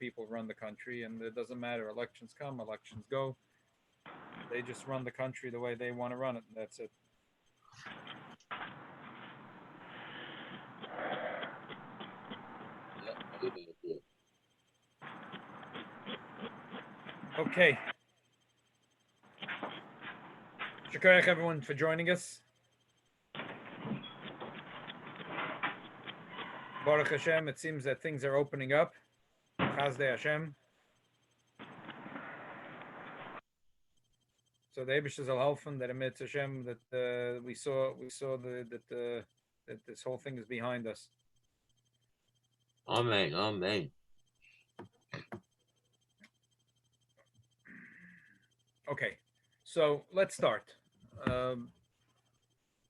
people run the country, and it doesn't matter. Elections come, elections go. They just run the country the way they want to run it. And that's it. Okay. Shukayach, everyone, for joining us. Baruch Hashem, it seems that things are opening up. Chazdei Hashem. So the Eibush is al that amidst Hashem that we saw that this whole thing is behind us. Amen. Amen. Okay, so let's start.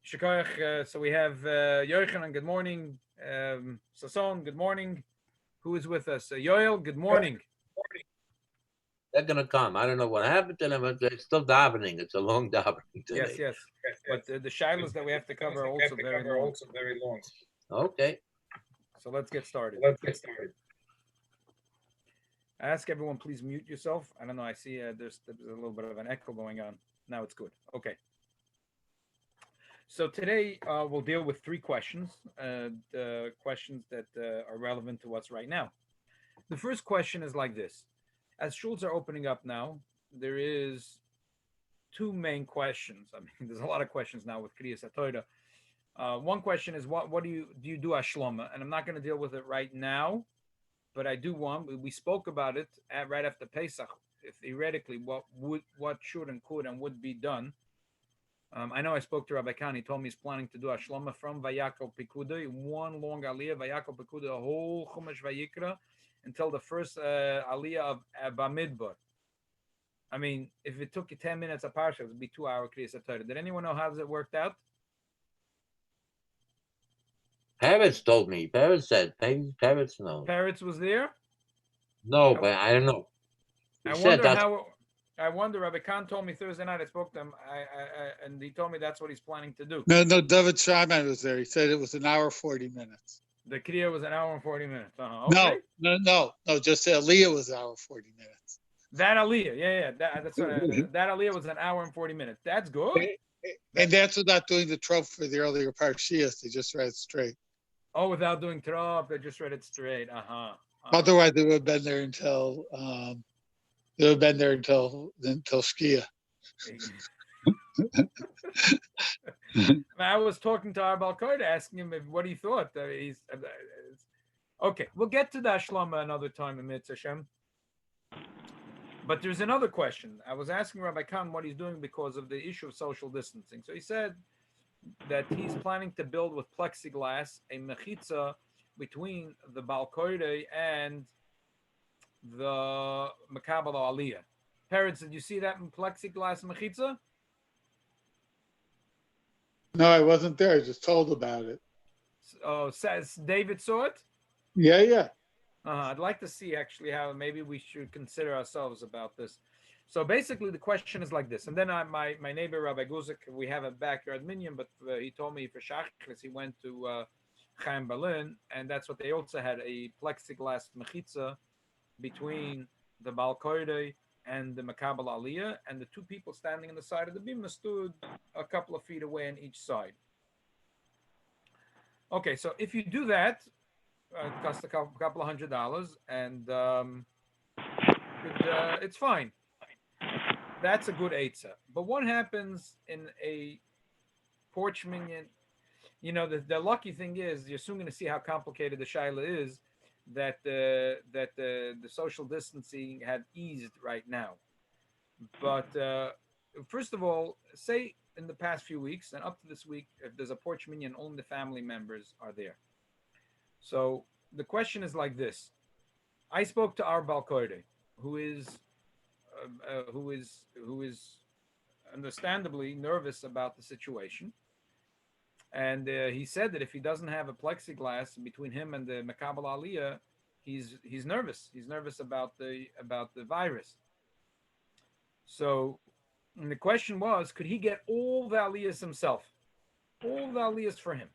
Shukayach, so we have Yochanan, good morning. Sason, good morning. Who is with us? Yoel, good morning. They're gonna come. I don't know what happened to them, but they're still davening. It's a long davening today. Yes. But the shilas that we have to cover are also very long. Okay. So let's get started. I ask everyone, please mute yourself. I don't know. I see there's a little bit of an echo going on. Now it's good. Okay. So today we'll deal with three questions, the questions that are relevant to us right now. The first question is like this. As shuls are opening up now, there is two main questions. I mean, there's a lot of questions now with Kriyas HaTorah. One question is, what do you do Ashlama? And I'm not going to deal with it right now, but I do want, we spoke about it right after Pesach, theoretically, what should and could and would be done. I know I spoke to Rabbi Khan. He told me he's planning to do a shlama from Vayakov Pekudei, one long aliyah, Vayakov Pekudei, the whole Chumash Vayikra, until the first aliyah of Bamidbar. I mean, if it took you 10 minutes a parsha, it would be 2 hour Kriyas HaTorah. Did anyone know how it worked out? Peretz told me. Peretz said. Peretz knows. Peretz was there? No, but I don't know. I wonder. Rabbi Khan told me Thursday night. I spoke to him, and he told me that's what he's planning to do. No, David Shaiman was there. He said it was an hour 40 minutes. The Kriya was an hour and 40 minutes. Okay. No. Just the Aliyah was an hour 40 minutes. That Aliyah, yeah. That's that Aliyah was an hour and 40 minutes. That's good. And that's without doing the trope for the earlier parshiyas. They just read it straight. Oh, without doing trope, they just read it straight. Otherwise, they would have been there until Shkia. I was talking to our Balkoida, asking him what he thought. Okay, we'll get to the Ashlama another time in Mitzvah Hashem. But there's another question. I was asking Rabbi Khan what he's doing because of the issue of social distancing. So he said that he's planning to build with plexiglass a mechitza between the Balkoide and the Makabala Aliyah. Parents, did you see that in plexiglass mechitza? No, I wasn't there. I just told about it. Says David saw it? Yeah. I'd like to see actually how maybe we should consider ourselves about this. So basically the question is like this. And then my neighbor, Rabbi Guzik, we have a backyard minyan, but he told me for Shachris, he went to Chaim Berlin, and that's what they also had, a plexiglass mechitza between the Balkoide and the Makabal Aliyah, and the two people standing on the side of the bima stood a couple of feet away on each side. Okay, so if you do that, it costs a couple of $100, and it's fine. That's a good eitzah. But what happens in a porch minyan? You know, the lucky thing is you're soon going to see how complicated the shaila is. That the social distancing had eased right now. But first of all, say in the past few weeks and up to this week, if there's a porch minyan, only the family members are there. So the question is like this. I spoke to our Balkoide, who is understandably nervous about the situation. And he said that if he doesn't have a plexiglass between him and the Makabal Aliyah, he's nervous. He's nervous about the virus. So the question was, could he get all the Aliyahs himself? All the Aliyahs for him.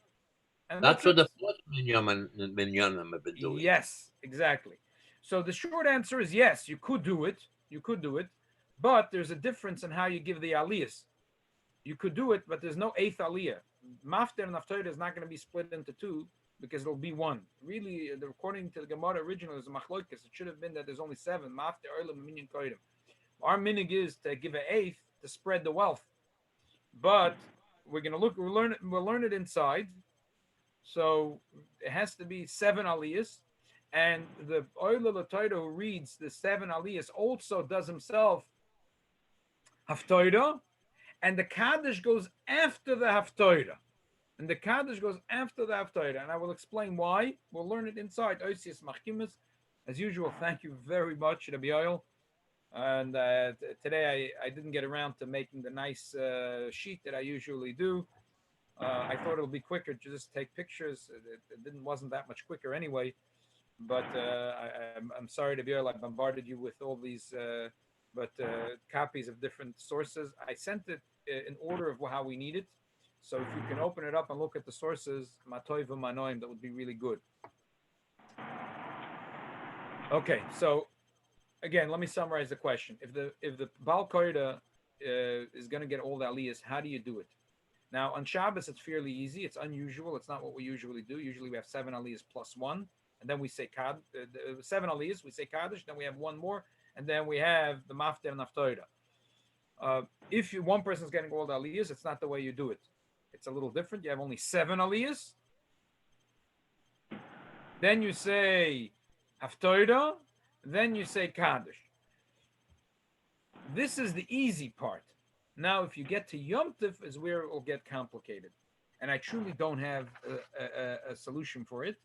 And that's what the first minyanim have been doing. Yes, exactly. So the short answer is yes, you could do it. You could do it, but there's a difference in how you give the aliyahs. You could do it, but there's no eighth aliyah. Mafter and Haftarah is not going to be split into two because it'll be one. Really, according to the Gemara original, is a machlokas. It should have been that there's only seven. Mafter, Olam, Minyan, Koidim. Our minig is to give an eighth to spread the wealth, but we're going to look. We'll learn it inside. So it has to be seven aliyahs, and the Oila L'Torah who reads the seven aliyahs also does himself Haftarah, and the Kaddish goes after the Haftarah. And the Kaddish goes after the Haftarah. And I will explain why. We'll learn it inside. Oisius Machkimus. As usual, thank you very much, Rabbi Yoel. And today I didn't get around to making the nice sheet that I usually do. I thought it'll be quicker to just take pictures. It wasn't that much quicker anyway. But I'm sorry, Rabbi Yoel, I bombarded you with all these copies of different sources. I sent it in order of how we need it. So if you can open it up and look at the sources, Matoiv Manoim, that would be really good. Okay, so again, let me summarize the question. If the Baal Koida is going to get all the aliyahs, how do you do it? Now on Shabbos, it's fairly easy. It's unusual. It's not what we usually do. Usually we have 7 aliyahs plus 1, and then we say 7 aliyahs. We say Kaddish. Then we have one more, and then we have the Mafter and Haftarah. If one person is getting all the aliyahs, it's not the way you do it. It's a little different. You have only 7 aliyahs. Then you say Haftarah. Then you say Kaddish. This is the easy part. Now, if you get to Yom Tov, is where it will get complicated. And I truly don't have a solution for it.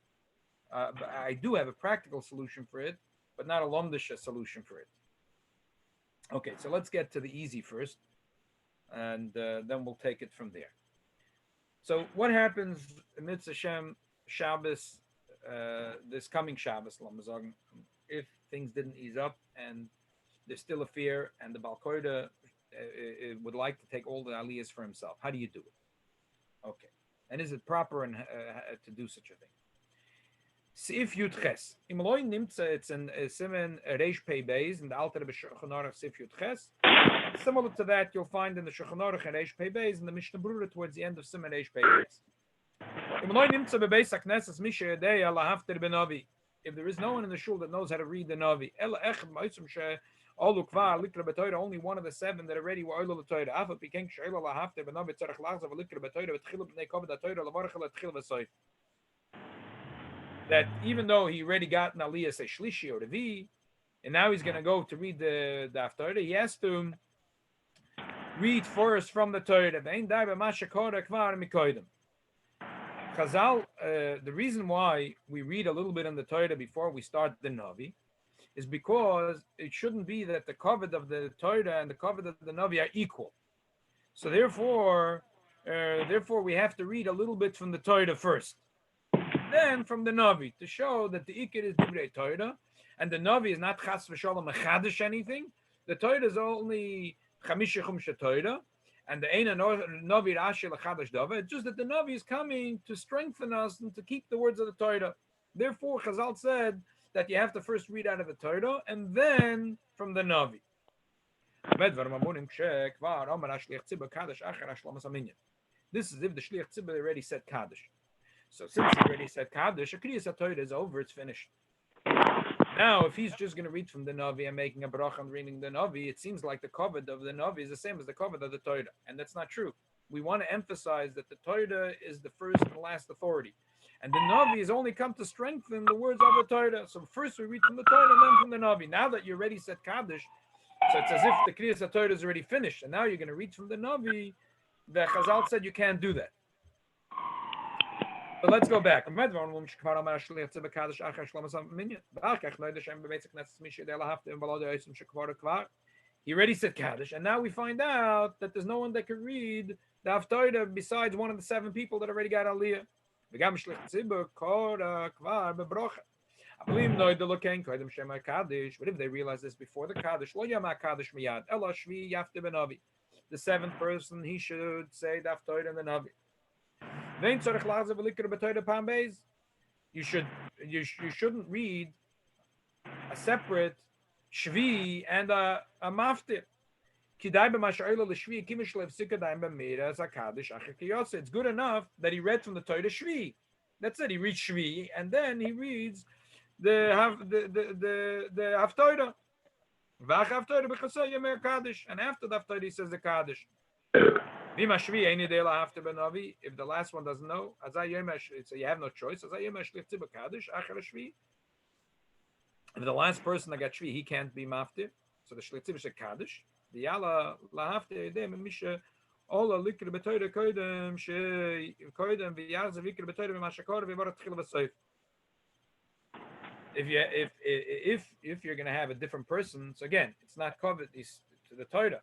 But I do have a practical solution for it, but not a Lomdish solution for it. Okay, so let's get to the easy first, and then we'll take it from there. So what happens Mitzvah Hashem Shabbos, this coming Shabbos, if things didn't ease up and there's still a fear and the Baal Koida would like to take all the aliyahs for himself? How do you do it? Okay. And is it proper to do such a thing? Sif Yud Ches. Im Loi nimmt it's in Simen Reish Pei Beis in the Alter Shulchan Aruch Sif Yud Ches. Similar to that, you'll find in the Shulchan Aruch and Reish Pei Beis in the Mishnah Berurah towards the end of Simen Reish Pei Beis. Im Loi nimmt bebeis hakneses mishe yedei ala hafter benavi. If there is no one in the shul that knows how to read the Navi, ela echad ma'isum she alu kvar likra b'toyra, only one of the 7 that already were oil l'toyra. Afal pikeng she'ela la hafter benavi tzarech lachzav likra b'toyra v'tchila b'nei kovid ha'toyra l'varach l'tchila v'soif. That even though he already got an aliyah, say shlishi or revi, and now he's going to go to read the Haftarah, he has to read first from the Torah. Chazal, the reason why we read a little bit in the Torah before we start the Navi is because it shouldn't be that the covet of the Torah and the covet of the Navi are equal. So therefore we have to read a little bit from the Torah first, then from the Navi, to show that the Ikir is Divrei Torah, and the Navi is not Chas v'Shalom Mechadish anything. The Torah is only Chamish Chumsha Torah, and the Eina Navi Rashi L'Chadash Dava. It's just that the Navi is coming to strengthen us and to keep the words of the Torah. Therefore, Chazal said that you have to first read out of the Torah and then from the Navi. This is if the Shliach Tzibur already said Kaddish. So since he already said Kaddish, Kriyas HaTorah is over, it's finished. Now, if he's just going to read from the Navi and making a bracha and reading the Navi, it seems like the covet of the Navi is the same as the covet of the Torah. And that's not true. We want to emphasize that the Torah is the first and last authority. And the Navi has only come to strengthen the words of the Torah. So first we read from the Torah and then from the Navi. Now that you already said Kaddish, so it's as if the Kriyas HaTorah is already finished. And now you're going to read from the Navi. The Chazal said you can't do that. But let's go back. He already said Kaddish, and now we find out that there's no one that can read the Haftarah besides one of the 7 people that already got Aliyah. But if they realize this before the Kaddish, the 7th person, he should say the Haftarah and the Navi. You shouldn't read a separate shvi and a maftir. It's good enough that he read from the Torah Shvi. That's it. He reads Shvi, and then he reads the Haftorah. And after the Haftorah, he says the Kaddish. If the last one doesn't know, so you have no choice. If the last person that got Shvi, he can't be maftir. So the shlitzim is a kaddish. The yala lahafte dem misha ola likr betoyre koidem she koidem v'yaz vikr betoyre v'mashakor v'varat tchil v'soif. If you're going to have a different person, so again, it's not covered to the Torah.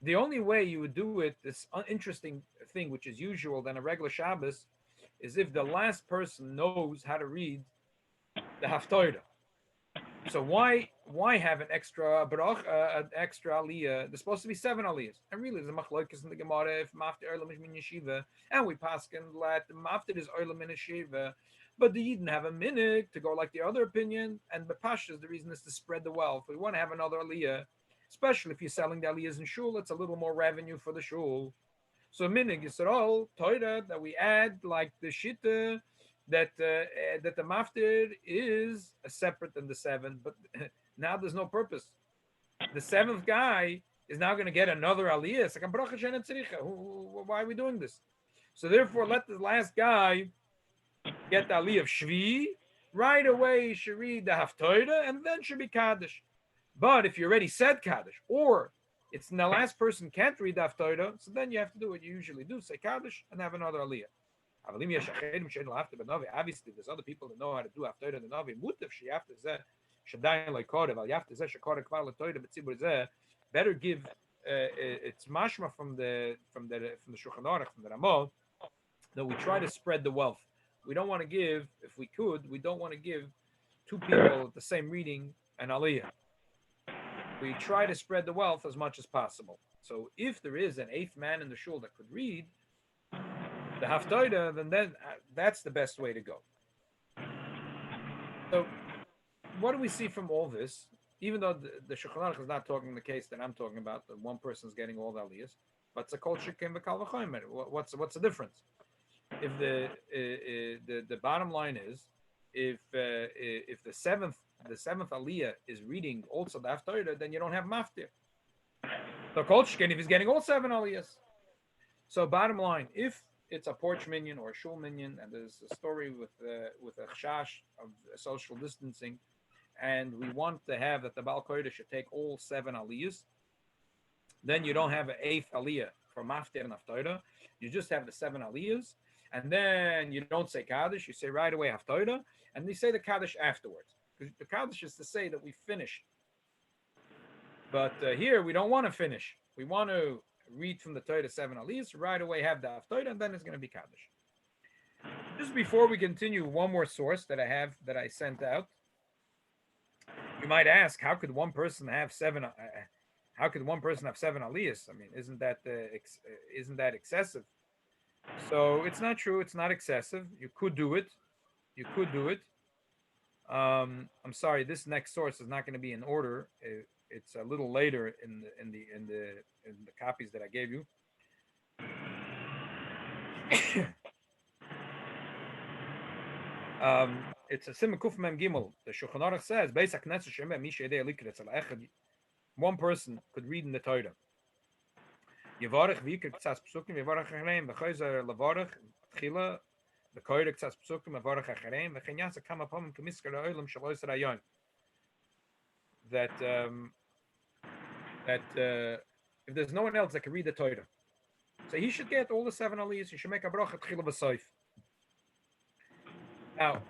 The only way you would do it, this interesting thing, which is usual than a regular Shabbos, is if the last person knows how to read the Haftorah. So why have an extra barach, an extra aliyah? There's supposed to be 7 aliyahs, and really there's a machlokes in the Gemara if maftir olam is min yeshiva, and we paskin that the maftir is olam min yeshiva, but the Yidden have a minute to go like the other opinion, and the pashas, the reason is to spread the wealth. We want to have another aliyah, especially if you're selling the aliyahs in shul. It's a little more revenue for the shul. So minig Yisrael Torah that we add like the shita. That the maftir is separate than the 7, but now there's no purpose. The 7th guy is now going to get another aliyah. It's like a bracha she'ein tzricha. Why are we doing this? So therefore, let the last guy get the aliyah of shvi right away. He should read the haftorah and then should be kaddish. But if you already said kaddish, or it's the last person can't read the haftorah, so then you have to do what you usually do: say kaddish and have another aliyah. Obviously, there's other people that know how to do after the Navi. Better give it's mashma from the Shulchan Aruch, from the Ramah, that we try to spread the wealth. We don't want to give, if we could, we don't want to give 2 people at the same reading an aliyah. We try to spread the wealth as much as possible. So if there is an 8th man in the shul that could read the Haftorah, then that's the best way to go. So, what do we see from all this? Even though the Shulchan Aruch is not talking the case that I'm talking about, that one person's getting all the aliyahs, but it's a kol shekem v'kal v'chomer. What's the difference? If the bottom line is, if the seventh aliyah is reading also the Haftorah, then you don't have maftir. So kol shekem if he's getting all 7 aliyahs. So bottom line, if it's a porch minion or a shul minion, and there's a story with a chash of social distancing, and we want to have that the Baal Kodesh should take all 7 aliyahs, then you don't have an 8th aliyah for maftir and haftorah. You just have the 7 aliyahs, and then you don't say kaddish. You say right away haftorah, and you say the kaddish afterwards. Because the kaddish is to say that we finished. But here we don't want to finish. We want to read from the Torah 7 aliyahs, right away have the haftorah, and then it's going to be kaddish. Just before we continue, one more source that I sent out. You might ask, how could one person have 7? How could one person have 7 aliyahs? I mean, isn't that excessive? So it's not true. It's not excessive. You could do it. I'm sorry. This next source is not going to be in order. It's a little later in the copies that I gave you. It's a Siman Kuf Mem Gimel. The Shulchan Aruch says, one person could read in the Torah. Yevarech v'yikr k'tzas psukim, yevarech achareim, v'choyzer levarech, tchila, v'koyre k'tzas psukim, yevarech achareim, v'chen yasa kama pamim k'miskar ha'olam shelo yisra yom. That if there's no one else that can read the Torah, so he should get all the 7 aliyahs. He should make a bracha tchila v'soif. Now,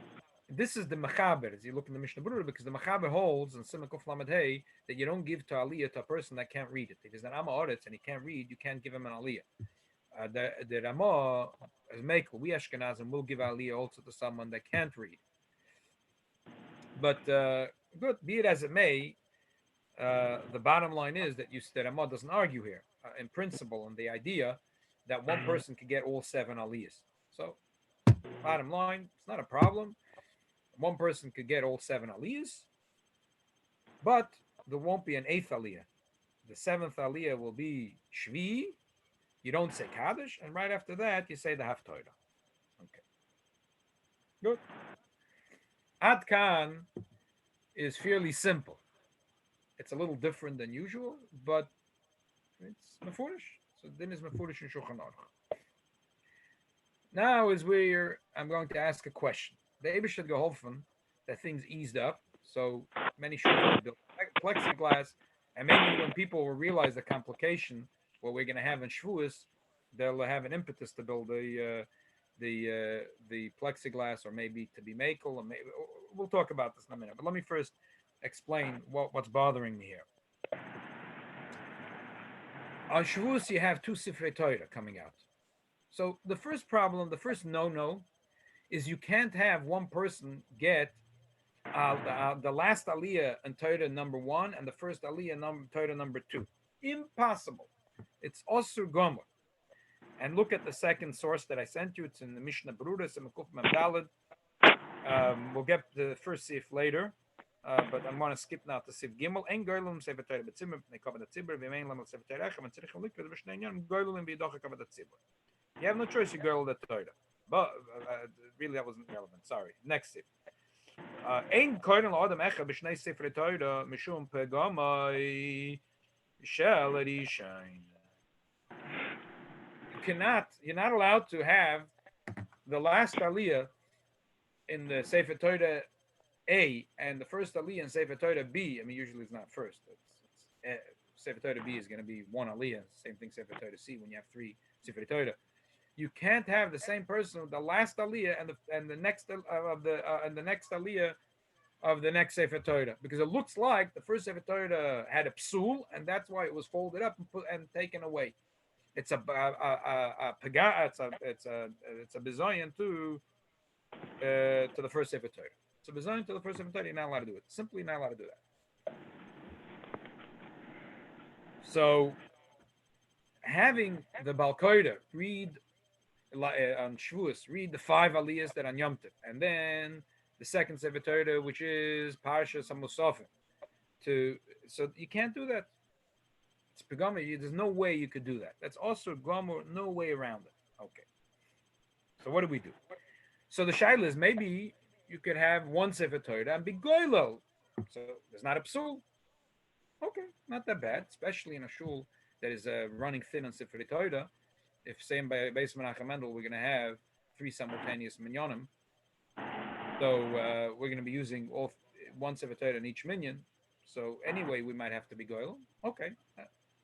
this is the Mechaber, as you look in the Mishnah Berurah, because the Mechaber holds in Siman Kuf Lamed Hey that you don't give to aliyah to a person that can't read it. If he's an Amma Oretz and he can't read, you can't give him an aliyah. The Ramah, as Mekel, we Ashkenazim will give aliyah also to someone that can't read. But good, be it as it may, the bottom line is that the Ramah doesn't argue here in principle on the idea that one person can get all 7 aliyahs. So, bottom line, it's not a problem. One person could get all 7 aliyahs, But there won't be an eighth aliyah. The seventh aliyah will be Shvi. You don't say Kaddish, and right after that, you say the Haftorah. Okay. Good. Adkan is fairly simple. It's a little different than usual, but it's mefurish. So din is mefurish in Shulchan Aruch. Now is where I'm going to ask a question. The Eibush had geholfen that things eased up, so many shuls built plexiglass, and maybe when people will realize the complication, what we're going to have in Shavuos, they'll have an impetus to build the plexiglass, or maybe to be makel, or maybe we'll talk about this in a minute. But let me first explain what's bothering me here. On Shavuos, you have two Sifrei Torah coming out. So the first problem, the first no-no, is you can't have one person get the last aliyah in Torah number 1 and the first aliyah in Torah number 2. Impossible. It's Osur Gomer. And look at the second source that I sent you. It's in the Mishnah Berurah, Semekuf Memdalad. We'll get the first sif later, but I'm going to skip now to sif Gimel. Ein goylum sefer Torah b'tzibur b'nei kavod hatzibur v'yein lamel sefer Torah echem tzirich likved b'shnei inyan goylum v'yidocha kavod hatzibur. You have no choice. You goyl the Torah. But really, that wasn't relevant. Sorry. Next sif. Ein koinen l'adam echad b'shnei sefer Torah mishum pegamai shel erishain. You're not allowed to have the last aliyah in the Sefer Torah A and the first aliyah in Sefer Torah B. I mean, usually it's not first. Sefer Torah B is going to be one aliyah. Same thing Sefer Torah C when you have 3 Sefer Torah. You can't have the same person with the last aliyah and the next of the next aliyah of the next Sefer Torah, because it looks like the first Sefer Torah had a psul, and that's why it was folded up and taken away. It's a bizayon to the first Sefer Torah. It's a bizayon to the first Sefer Torah. You're not allowed to do it. Simply not allowed to do that. So, having the Balkoida read on Shavuos, read the 5 aliyahs that are on Yom Tov, and then the second Sefer Torah, which is Parshas HaMusafim. So you can't do that. It's Pagama. There's no way you could do that. That's also Gomer, no way around it. Okay. So what do we do? So the shaila is, maybe you could have one Sefer Torah and be goylo. So there's not a psul. Okay, not that bad, especially in a shul that is running thin on Sefer Torah. If same by Beis Menachem Mendel, we're going to have 3 simultaneous minyanim. So we're going to be using one Sefer Torah in each minyan. So anyway, we might have to be goylo. Okay.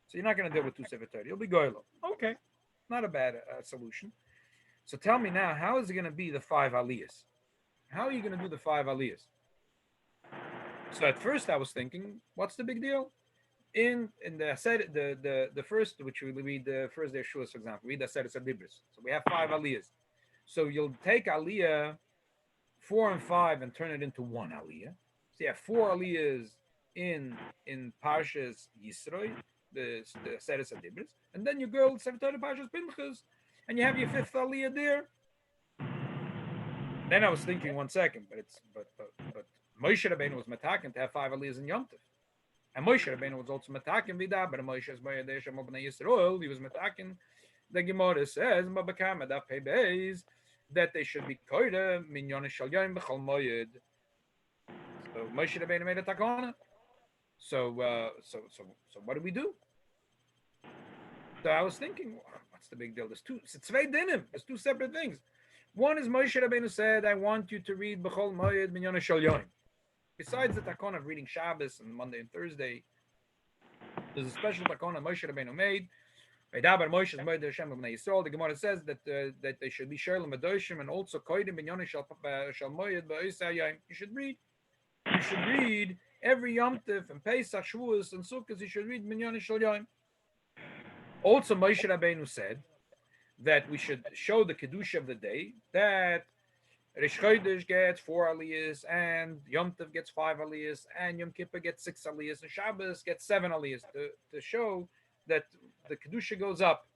So you're not going to deal with 2 Sefer Torah. You'll be goylo. Okay. Not a bad solution. So tell me now, how is it going to be the 5 aliyahs? How are you going to do the 5 aliyahs? So at first I was thinking, what's the big deal? In the first, which we read the first day of Shavuos, for example, read the Aseres HaDibros. So we have 5 aliyahs. So you'll take aliyah 4 and 5 and turn it into 1 aliyah. So you have 4 aliyahs in Parshas Yisroi, the Aseres HaDibros, and then you go Sefer Torah Parshas Pinchas, and you have your 5th aliyah there. Then I was thinking, 1 second, but Moshe Rabbeinu was mataken to have 5 aliyahs in Yom Tov, and Moshe Rabbeinu was also mataken vida, but Moshe is by Yadei Shem Bnei Yisrael. He was mataken. The Gemara says, "Mabakam Adaf Pei Beis," that they should be koida minyan shel yom b'chol moed. So Moshe Rabbeinu made a takana. So what do we do? So I was thinking, what's the big deal? There's 2 dinim. There's 2 separate things. One is Moshe Rabbeinu said, I want you to read b'chol moed minyan shel yom. Besides the takana of reading Shabbos and Monday and Thursday, there's a special takana Moshe Rabbeinu made. The Gemara says that they should be Sherlim Adoshim and also Koidim Binyan Shal Moed Ba'isayim. You should read every Yom Tov and Pesach, Shavuos, and Sukkot. You should read Binyan Shal Yom. Also, Moshe Rabbeinu said that we should show the Kedusha of the day, that Rish Chodesh gets 4 aliyahs, and Yom Tov gets 5 aliyahs, and Yom Kippur gets 6 aliyahs, and Shabbos gets 7 aliyahs, to show that the Kedusha goes up.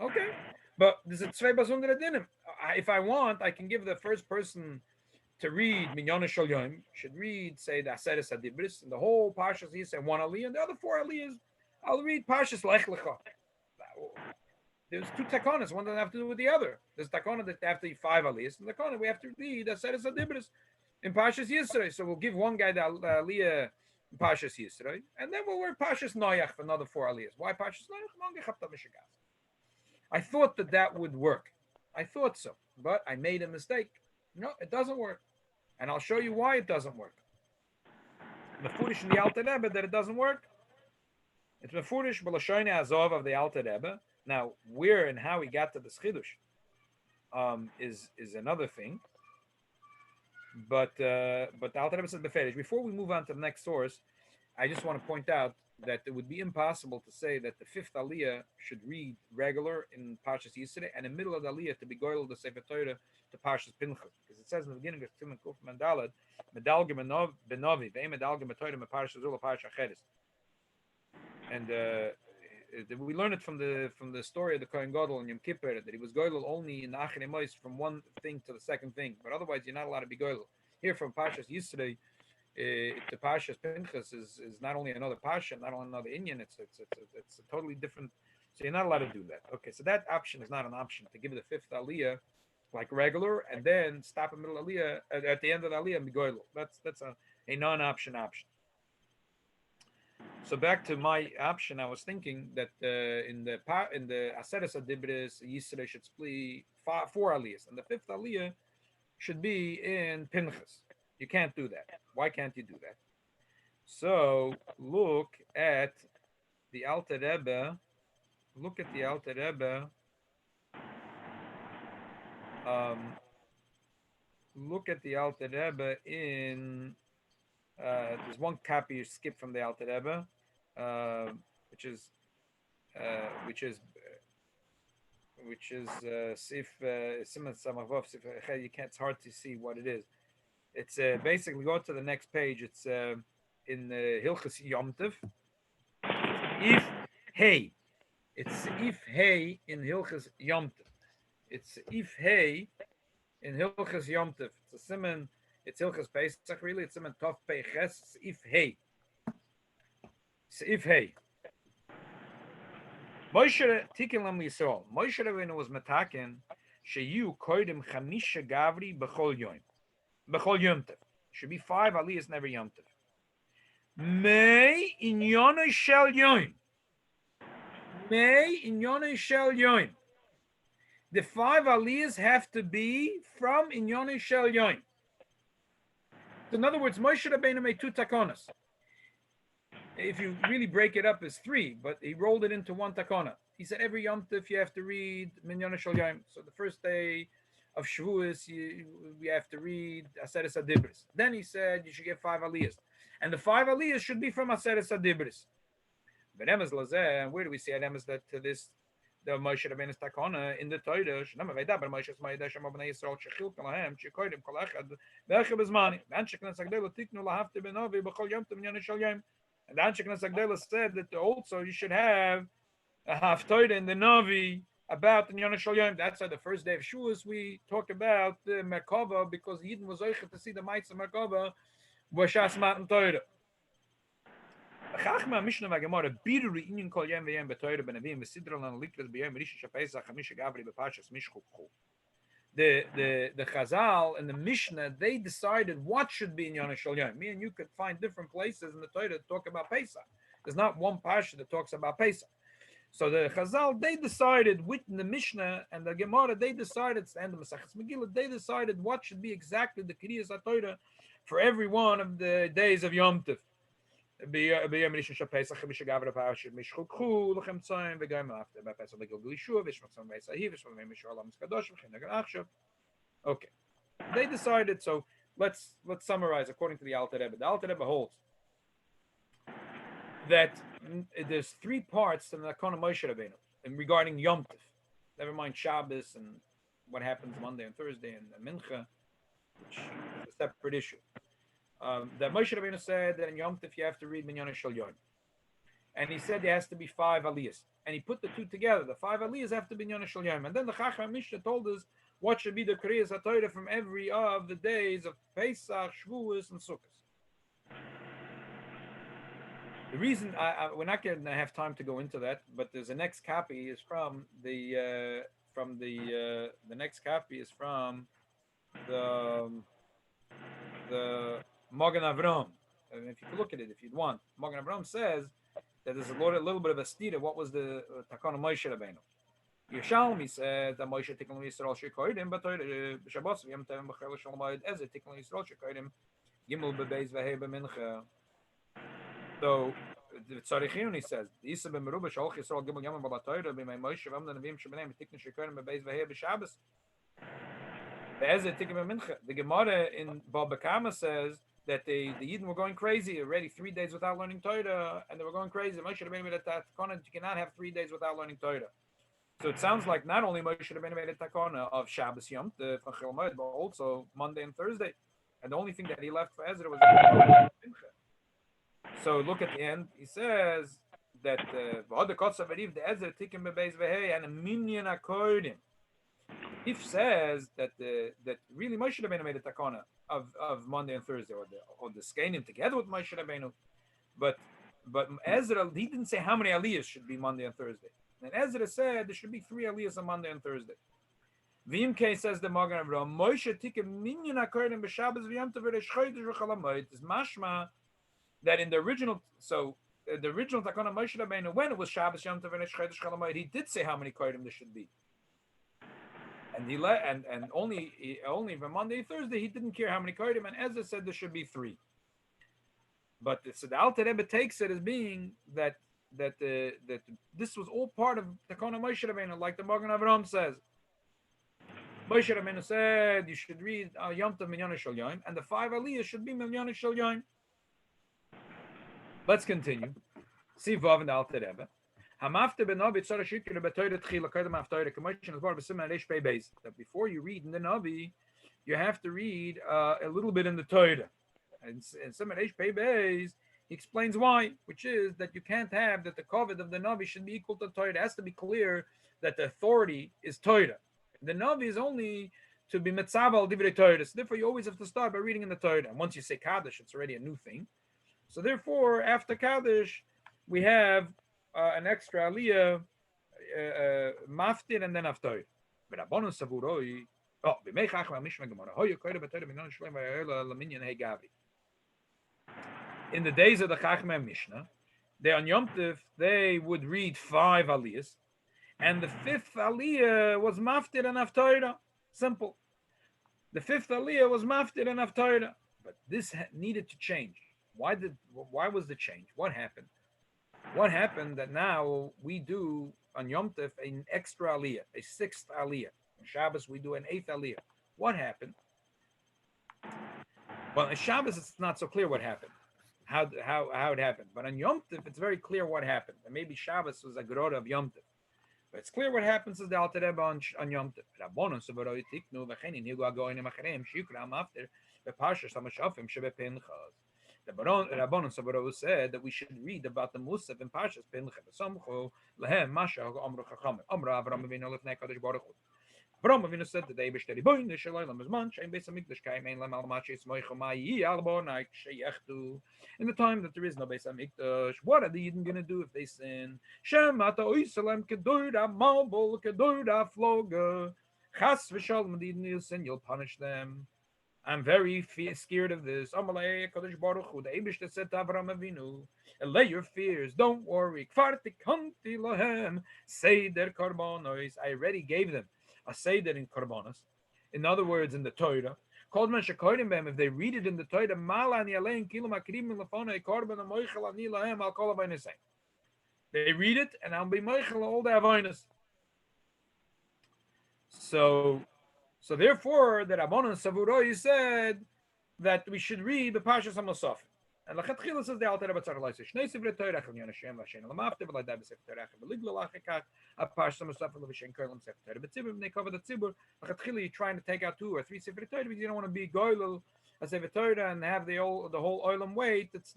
Okay. But there's a Tzvei Basundra Dinim. If I want, I can give the first person to read Minyana Shel Yom should read, say, the Aseres Adibris, and the whole Parshas Yisro one Aliyah, and the other 4 Aliyahs, I'll read Parshas Lech Lecha. There's 2 takonas. One doesn't have to do with the other. There's takona that have to be 5 Aliyahs, and takona we have to read Aseres Adibris in Parshas Yisro. So we'll give one guy the Aliyah in Parshas Yisro, and then we'll learn Parshas Noach for another 4 Aliyahs. Why Parshas Noach? I thought that would work. I thought so, but I made a mistake. No, it doesn't work. And I'll show you why it doesn't work. Mefurish in the Alter Rebbe that it doesn't work. It's Mefurish b'Lashono Azov of the Alter Rebbe. Now, where and how he got to the Chidush is another thing. But the Alter Rebbe says Beferish. Before we move on to the next source, I just want to point out that it would be impossible to say that the 5th Aliyah should read regular in Parshas Yisro, and in the middle of the Aliyah to be goyel the Sefer Torah to Parshas Pinchas, because it says in the beginning of Timun Kuf Mandalad, Medalge Benovi, Ve'em Medalge B'Torah Meparshas Zula Parshas Acheres, and we learn it from the story of the Kohen Gadol in Yom Kippur that he was goyel only in Achrei Mos from one thing to the second thing, but otherwise you're not allowed to be goyel. Here from Parshas Yisro, the Parshas Pinchas is not only another Parsha, not only another Inyan, it's a totally different. So you're not allowed to do that. Okay, so that option is not an option to give the 5th Aliyah like regular and then stop in the middle Aliyah at the end of the Aliyah and be goyel. That's a non-option option. So back to my option, I was thinking that in the Aseres Adibris Yisro should split 4 Aliyahs, and the 5th Aliyah should be in Pinchas. You can't do that. Why can't you do that? So look at the Alter Rebbe. Look at the Alter Rebbe. Look at the Alter Rebbe in. There's one copy you skip from the Alter Rebbe, which is Sif Siman Samavov. You can't. It's hard to see what it is. It's basically go to the next page. It's in Hilchas Yom Tov. If hey, it's if hey in Hilchas Yom Tov. It's if hey in Hilchas Yom Tov. It's a siman. It's Hilchas Pesach really. It's siman Tov Peiches. If hey. It's if hey. Moshe Tikin Lam Yisrael. Moshe Rabbeinu was metaken. Sheyu koidim chamisha gavri b'chol yom. B'chol Yom Tov. Should be 5 Aliyahs in every Yom Tov. May in Yonah Shel Yom. May in Yonah Shel Yom. The 5 Aliyahs have to be from in Yonah Shel Yom. In other words, Moshe Rabbeinu made 2 takonas. If you really break it up, it's 3, but he rolled it into 1 takona. He said every Yom Tov you have to read Min Yonah Shel Yom. So the first day of Shavuos, we have to read Aseres Adibris. Then he said you should get 5 Aliyahs. And the 5 Aliyahs should be from Aseres Adibris. But Emes Lazeh, and where do we see at Emes that to this, the Moshe Rabbeinu's takona in the Torah, Shnama Veda, but Moshe's Ma'ida Shema B'nai Yisrael, Shechil Kalahem, Shekoidim, Kol Echad, Ve'echa B'zmani. And Sheknas Agdela Tiknu Lahavte B'novi, B'chol Yom Tov Min Shel Yom. And then Sheknas Agdela said that also you should have a Haftorah in the Novi about the Yonah Shel Yom. That's why the first day of Shavuos we talk about the Merkava, because Yidden was oichet to see the mites of Merkava Shas Matan Torah. Chachma Mishnah Vagemara Biduri Inyan Kol Yom V'Yom B'Torah B'Navim V'Sidra Lan Likras B'Yom Rishon Shapesach Hamisha Gavri B'Pashas Mishchukchu. The Chazal and the Mishnah, they decided what should be in Yonah Shel Yom. Me and you could find different places in the Torah that talk about Pesach. There's not one Pasha that talks about Pesach. So the Chazal, they decided with the Mishnah and the Gemara, they decided, it's the end of Maseches Megillah, they decided what should be exactly the Kriyas HaTorah for every one of the days of Yom Tov. B'Yom Rishon Shel Pesach, Chamisha Gavra Parashat Mishchukchu, L'chem Tzayim, V'Gayim After Pesach V'Gilgul Yeshua, V'Shmatzam V'Yisahi, V'Shmatzam V'Yishua Olam Kadosh, V'Chinegel Achshav. Okay, they decided. So let's summarize according to the Alter Rebbe. The Alter Rebbe holds that there's 3 parts to the Nakona Moshe Rabbeinu and regarding Yom Tov. Never mind Shabbos and what happens Monday and Thursday and Mincha, which is a separate issue. That Moshe Rabbeinu said that in Yom Tov you have to read Min Yonah Shel Yom, and he said there has to be 5 Aliyahs, and he put the 2 together. The 5 Aliyahs have to be Min Yonah Shel Yom, and then the Chacham Mishnah told us What should be the Kriyas HaTorah from every of the days of Pesach, Shavuos, and Sukkot? The reason we're not going to have time to go into that, but there's a next copy is from the next copy is from the Magen Avram. And if you could look at it, if you'd want, Magen Avram says that there's a little bit of a stira. What was the Takana Moshe Rabbeinu? Yerushalmi says that Moshe Tikkum Yisrael Shekoidim, but Shabbos Yom Tov B'Chel Shalomayid Ezra Tikkum Yisrael Shekoidim Gimel Bebeis Vehei B'Mincha. So the Tzarichuni says Isa B'Meruba Shalch Yisrael Gimel Yom B'Latayra B'May Moshe V'Am Navim Shebenem Tikkum Shekoidim Bebeis Vehei B'Shabbos. Ezra Tikkum B'Mincha. The Gemara in Baba Kama says that the Yidden were going crazy already 3 days without learning Torah, and they were going crazy. Moshe Rabbeinu made a takana. You cannot have 3 days without learning Torah. So it sounds like not only Moshe Rabbeinu made a takana of Shabbos Yom Tov from Chil Moed, but also Monday and Thursday. And the only thing that he left for Ezra was so look at the end. He says that the Ezra Tikim Bebeis Vehei and a minyan akodim. If says that that really Moshe Rabbeinu made a takana of Monday and Thursday, or the Skanim together with Moshe Rabbeinu, but Ezra, he didn't say how many aliyahs should be Monday and Thursday. And Ezra said there should be 3 aliyahs on Monday and Thursday. VMK says the Magen Avraham Moshe Tikim minyan akodim b'Shabbos v'Yom Tov v'Reish Chodesh v'Chol HaMoed is mashma that in the original takana Moshe Rabbeinu, when it was Shabbos Yom Tov v'Reish Chodesh Chol HaMoed, he did say how many kodim there should be. And he and only for Monday and Thursday he didn't care how many kodim, and Ezra said there should be 3. But so the Alter Rebbe takes it as being that this was all part of Takana Moshe Rabbeinu, like the Magen Avraham says. Moshe Rabbeinu said you should read Yom Tov Minyan Shel Yom, and the 5 aliyahs should be Minyan Shel Yom. Let's continue. See Vav and the Alter Rebbe. That before you read in the Navi, you have to read a little bit in the Torah. And Siman Reish Pei Beis, he explains why, which is that you can't have that the covet of the Navi should be equal to Torah. It has to be clear that the authority is Torah. The Navi is only to be Metzaval Divrei Torah. So therefore, you always have to start by reading in the Torah. And once you say Kaddish, it's already a new thing. So therefore, after Kaddish, we have an extra aliyah, maftir, and then after. In the days of the Chachmei Mishnah, they on Yom Tov, they would read 5 aliyahs, and the 5th aliyah was maftir and aftoira. Simple. The 5th aliyah was maftir and aftoira, but this needed to change. Why was the change? What happened? What happened that now we do on Yom Tov an extra aliyah, a 6th aliyah. On Shabbos we do an 8th aliyah. What happened? Well, on Shabbos it's not so clear what happened, how it happened. But on Yom Tov it's very clear what happened. And maybe Shabbos was a gerora of Yom Tov. But it's clear what happens is the Alter Rebbe on Yom Tov. Rabbonon sevaroi tiknu v'chenin higu hagoyim acharem shikram after b'parshas hamashafim shebepinchas. The Rabbanon Sabaru said that we should read about the Musaf in Parshas Pinchas. Samchu lehem masha amru chachamim. Amra Avraham Avinu lefnei Kadosh Baruch Hu. Avraham Avinu said that the Eibishter Ribono shel Olam Bizman she'ein Beis Hamikdash kaim ein lam al ma'ashes moichu ma'yi al bonai sheyechtu. In the time that there is no Beis Hamikdash, what are the Yidden going to do if they sin? Shem ata oiselem kedurda mabul kedurda floga. Chas v'shalom the Yidden will sin, you'll punish them. I'm very scared of this. Amalei Kadosh Baruch Hu. The Eibishter said to Avraham Avinu, "Allay your fears. Don't worry. Kfarti kanti lahem seder karbonos. I already gave them a seder in karbonos. In other words, in the Torah, called man shekorim b'hem. If they read it in the Torah, malani alein kilu makrim milafona karban amoichel ani lahem al kol avaynesay. They read it, and I'll be moichel all the avaynes. So therefore, the Rabbanon Savuroi said that we should read the Parshas HaMosafim. And Lachatchila says the Alter Rebbe Tzar Eloi says, Shnei Sivri Torah Chel Yon Hashem V'Hashem L'Mafte V'Lai Dai B'Sefer Torah Chel V'Liglo L'Achikach Parshas HaMosafim L'Vishen Kolam Sefer Torah B'Tzibur B'nei Kavod HaTzibur. Lachatchila, you're trying to take out 2 or 3 Sefer Torah because you don't want to be goylel a Sefer Torah and have the whole oilam weight. It's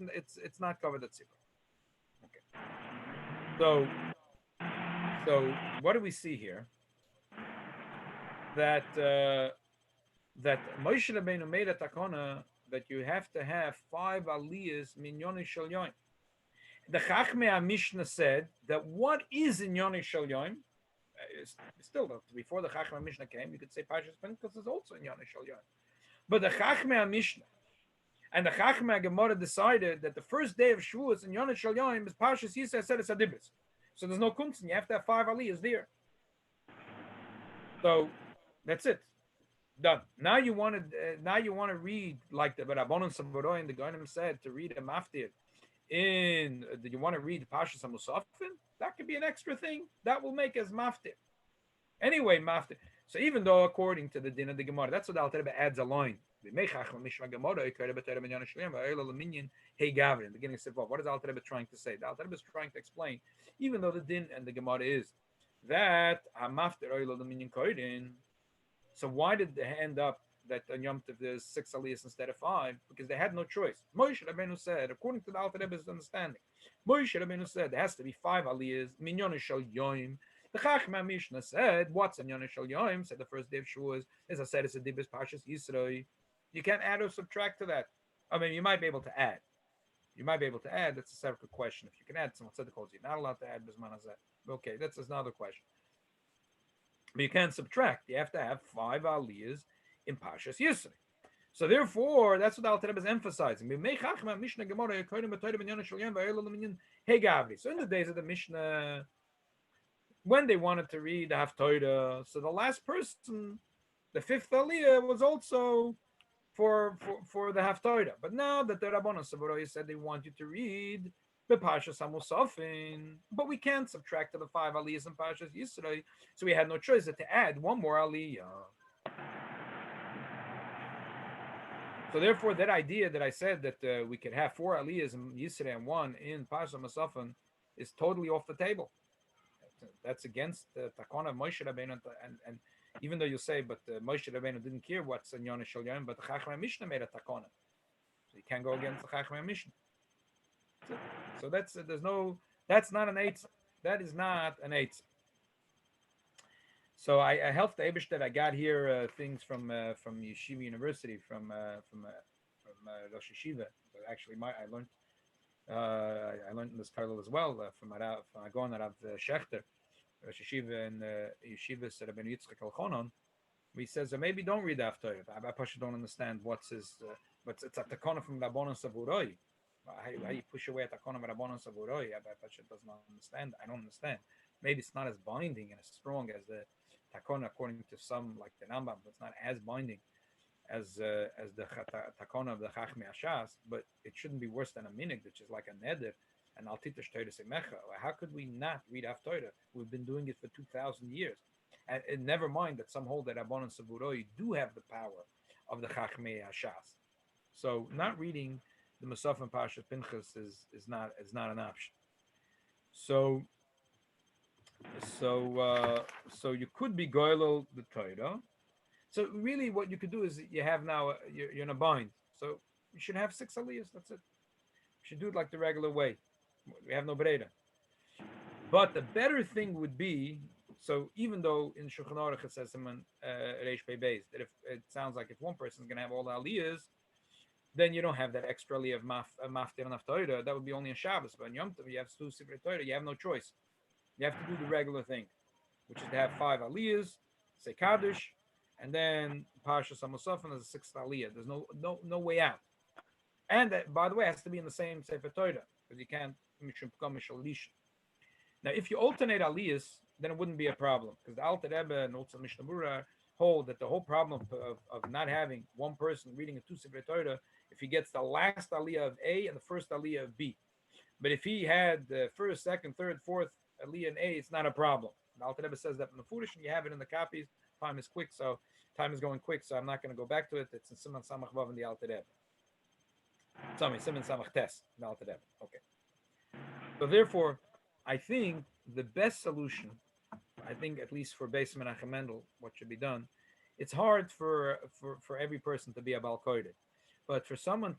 not Kavod HaTzibur. Okay. So what do we see here? that that Moshe Rabbeinu made a takana that you have to have 5 aliyahs minyoni shel yoim. The Chachmei Mishnah said that what is in Yoni Shel Yoim, still before the Chachmei Mishnah came, you could say Pashas Pinchas is also in Yoni Shel Yoim. But the Chachmei Mishnah and the Chachmei Gemara decided that the first day of Shavuos in Yoni Shel Yoim is Pashas Yisrael Sedes Adibris. So there's no kunsten. You have to have 5 aliyahs there. So that's it. Done. Now you want to read like the Rabbanon Savaroi and the Goyim said to read a maftir. Do you want to read Pashas HaMusafin? That could be an extra thing that will make as maftir. Anyway, maftir. So even though according to the din of the Gemara, that's what the Alter Rebbe adds a line. The beginning said, well, what is the Alter Rebbe trying to say? The Alter Rebbe is trying to explain, even though the din and the Gemara is that maftir oil the minyan koydin. So why did they end up that on Yom Tov there's 6 aliyahs instead of 5? Because they had no choice. Moshe Rabbeinu said, according to the Alter Rebbe's understanding, Moshe Rabbeinu said there has to be 5 aliyahs, minyon shel yoim. The Chachmei Mishnah said, what's minyon shel yoim? Said the first day of Shavuos, as I said, it's a dibus Pashas Yisroi. You can't add or subtract to that. I mean, you might be able to add. That's a separate question. If you can add, someone said the calls you're not allowed to add bisman hazeh. Okay, that's another question. But you can't subtract. You have to have 5 aliyahs in Pashas Yisroi. So therefore, that's what the Alter Rebbe is emphasizing. So in the days of the Mishnah, when they wanted to read the Haftorah, so the last person, the 5th aliyah, was also for the Haftorah. But now that the Rabbanon Savaroi said they want you to read the Pashas HaMusafin, but we can't subtract to the 5 aliyahs in Pashas Yisroi, so we had no choice but to add 1 more aliyah. So therefore, that idea that I said that we could have 4 aliyahs in Yisroi and 1 in Pashas HaMusafin is totally off the table. That's against the takana of Moshe Rabbeinu, and even though you say, but Moshe Rabbeinu didn't care what's in Yoni Shel Yoim, but the Chachmei Mishnah made a takana, so you can't go against the Chachmei Mishnah. So that's not an eitz. That is not an eitz. So I helped the Eibishter. I got here things from Yeshiva University, from Rosh Yeshiva. Actually, I learned in this title as well from Agon Rav Shechter, Rosh Yeshiva and Yeshiva Rabbeinu Yitzchak Elchonon. He says maybe don't read the Haftorah. I don't understand what's his. But it's a takana from Rabbanon Savaroi. How you push away a takana from Rabbanon Savaroi? Pasha does not understand. I don't understand. Maybe it's not as binding and as strong as the takana according to some, like the Rambam, but it's not as binding as the takana of the Chachmei Hashas, but it shouldn't be worse than a minig, which is like a neder, and al titosh Torah semecha. How could we not read Haftorah? We've been doing it for 2,000 years, and never mind that some hold that Rabbanon Savaroi do have the power of the Chachmei Hashas. So not reading the Musaf Pashas Pinchas is not an option. So you could be goylel the Torah. So really, what you could do is you have now you're in a bind. So you should have 6 aliyahs. That's it. You should do it like the regular way. We have no breda. But the better thing would be, so even though in Shulchan Aruch it says someone Reish Pei Beis, that if it sounds like if one person is going to have all the aliyahs, then you don't have that extra aliyah of maftir and Haftorah. That would be only in Shabbos. But in Yom Tov, you have 2 Sifrei Torah. You have no choice. You have to do the regular thing, which is to have 5 aliyahs, say Kaddish, and then Pashas HaMusafin is a 6th aliyah. There's no way out. And that, by the way, it has to be in the same Sefer Torah, because you can't become Mishalisha. Now, if you alternate aliyahs, then it wouldn't be a problem, because the Alter Rebbe and also Mishnah Berurah hold that the whole problem of not having one person reading a 2 Sefer Torah, if he gets the last aliyah of A and the first aliyah of B. But if he had the first, second, third, fourth aliyah in A, it's not a problem. The Alter Rebbe says that in the Fudish, and you have it in the copies. Time is going quick, so I'm not going to go back to it. It's in Siman Samach Vav in the Alter Rebbe. Siman Samach Tes in the Alter Rebbe. Okay. So therefore, I think the best solution, at least for Beis Menachem Mendel, what should be done, it's hard for every person to be a Bal Kodesh. But for someone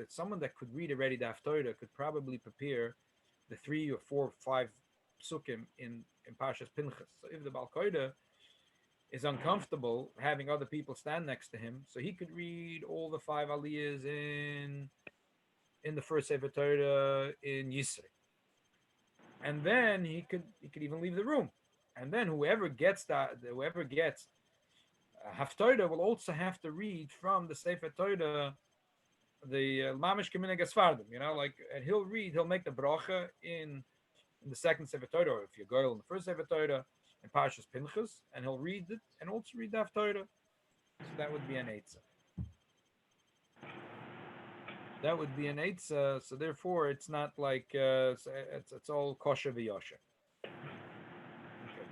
someone that could read already the Haftorah could probably prepare the 3 or 4 or 5 psukim in Pashas Pinchas. So if the Bal Kodesh is uncomfortable having other people stand next to him, so he could read all the 5 aliyahs in the first Sefer Torah in Yisro, and then he could even leave the room, and then whoever gets Haftorah will also have to read from the Sefer Torah the Mamish Kemina Gasfardim, like, and he'll make the bracha in the second Sefer Torah, or if you're girl in the first Sefer Torah, in Parshas Pinchas, and he'll read it and also read the Haftorah. So that would be an Eitzah. That would be an Eitzah. So therefore, it's not like it's all kosher v'yosher. Okay.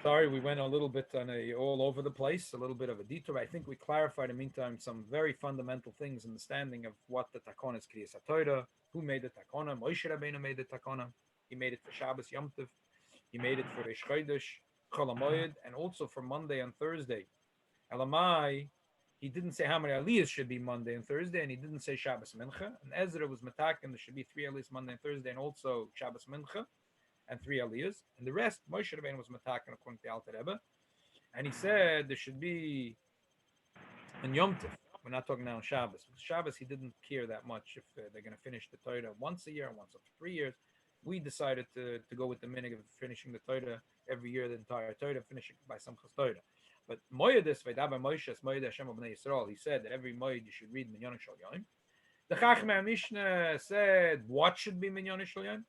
Sorry, we went a little bit all over the place, a little bit of a detour. I think we clarified in the meantime some very fundamental things in the standing of what the takon is Kriyas HaTorah, who made the takona. Moshe Rabbeinu made the takona. He made it for Shabbos Yom Tov. He made it for Rosh Chodesh, Chol HaMoed, and also for Monday and Thursday. Elamai, he didn't say how many aliyahs should be Monday and Thursday, and he didn't say Shabbos Mincha. And Ezra was matak, and there should be 3 aliyahs Monday and Thursday, and also Shabbos Mincha, and 3 aliyahs. And the rest, Moshe Rabbeinu was matak, according to the Alter Rebbe. And he said there should be in Yom Tov. We're not talking now on Shabbos. Because Shabbos, he didn't care that much if they're going to finish the Torah once a year, once every 3 years. We decided to go with the minhag of finishing the Torah every year, the entire Torah, finishing by Simchas Torah. But Moedes, V'daber Moshe, Moed Hashem of Bnei Yisrael, he said that every Moed you should read Minyan Shel Yom. The Chachmei Mishnah said what should be Minyan Shel Yom.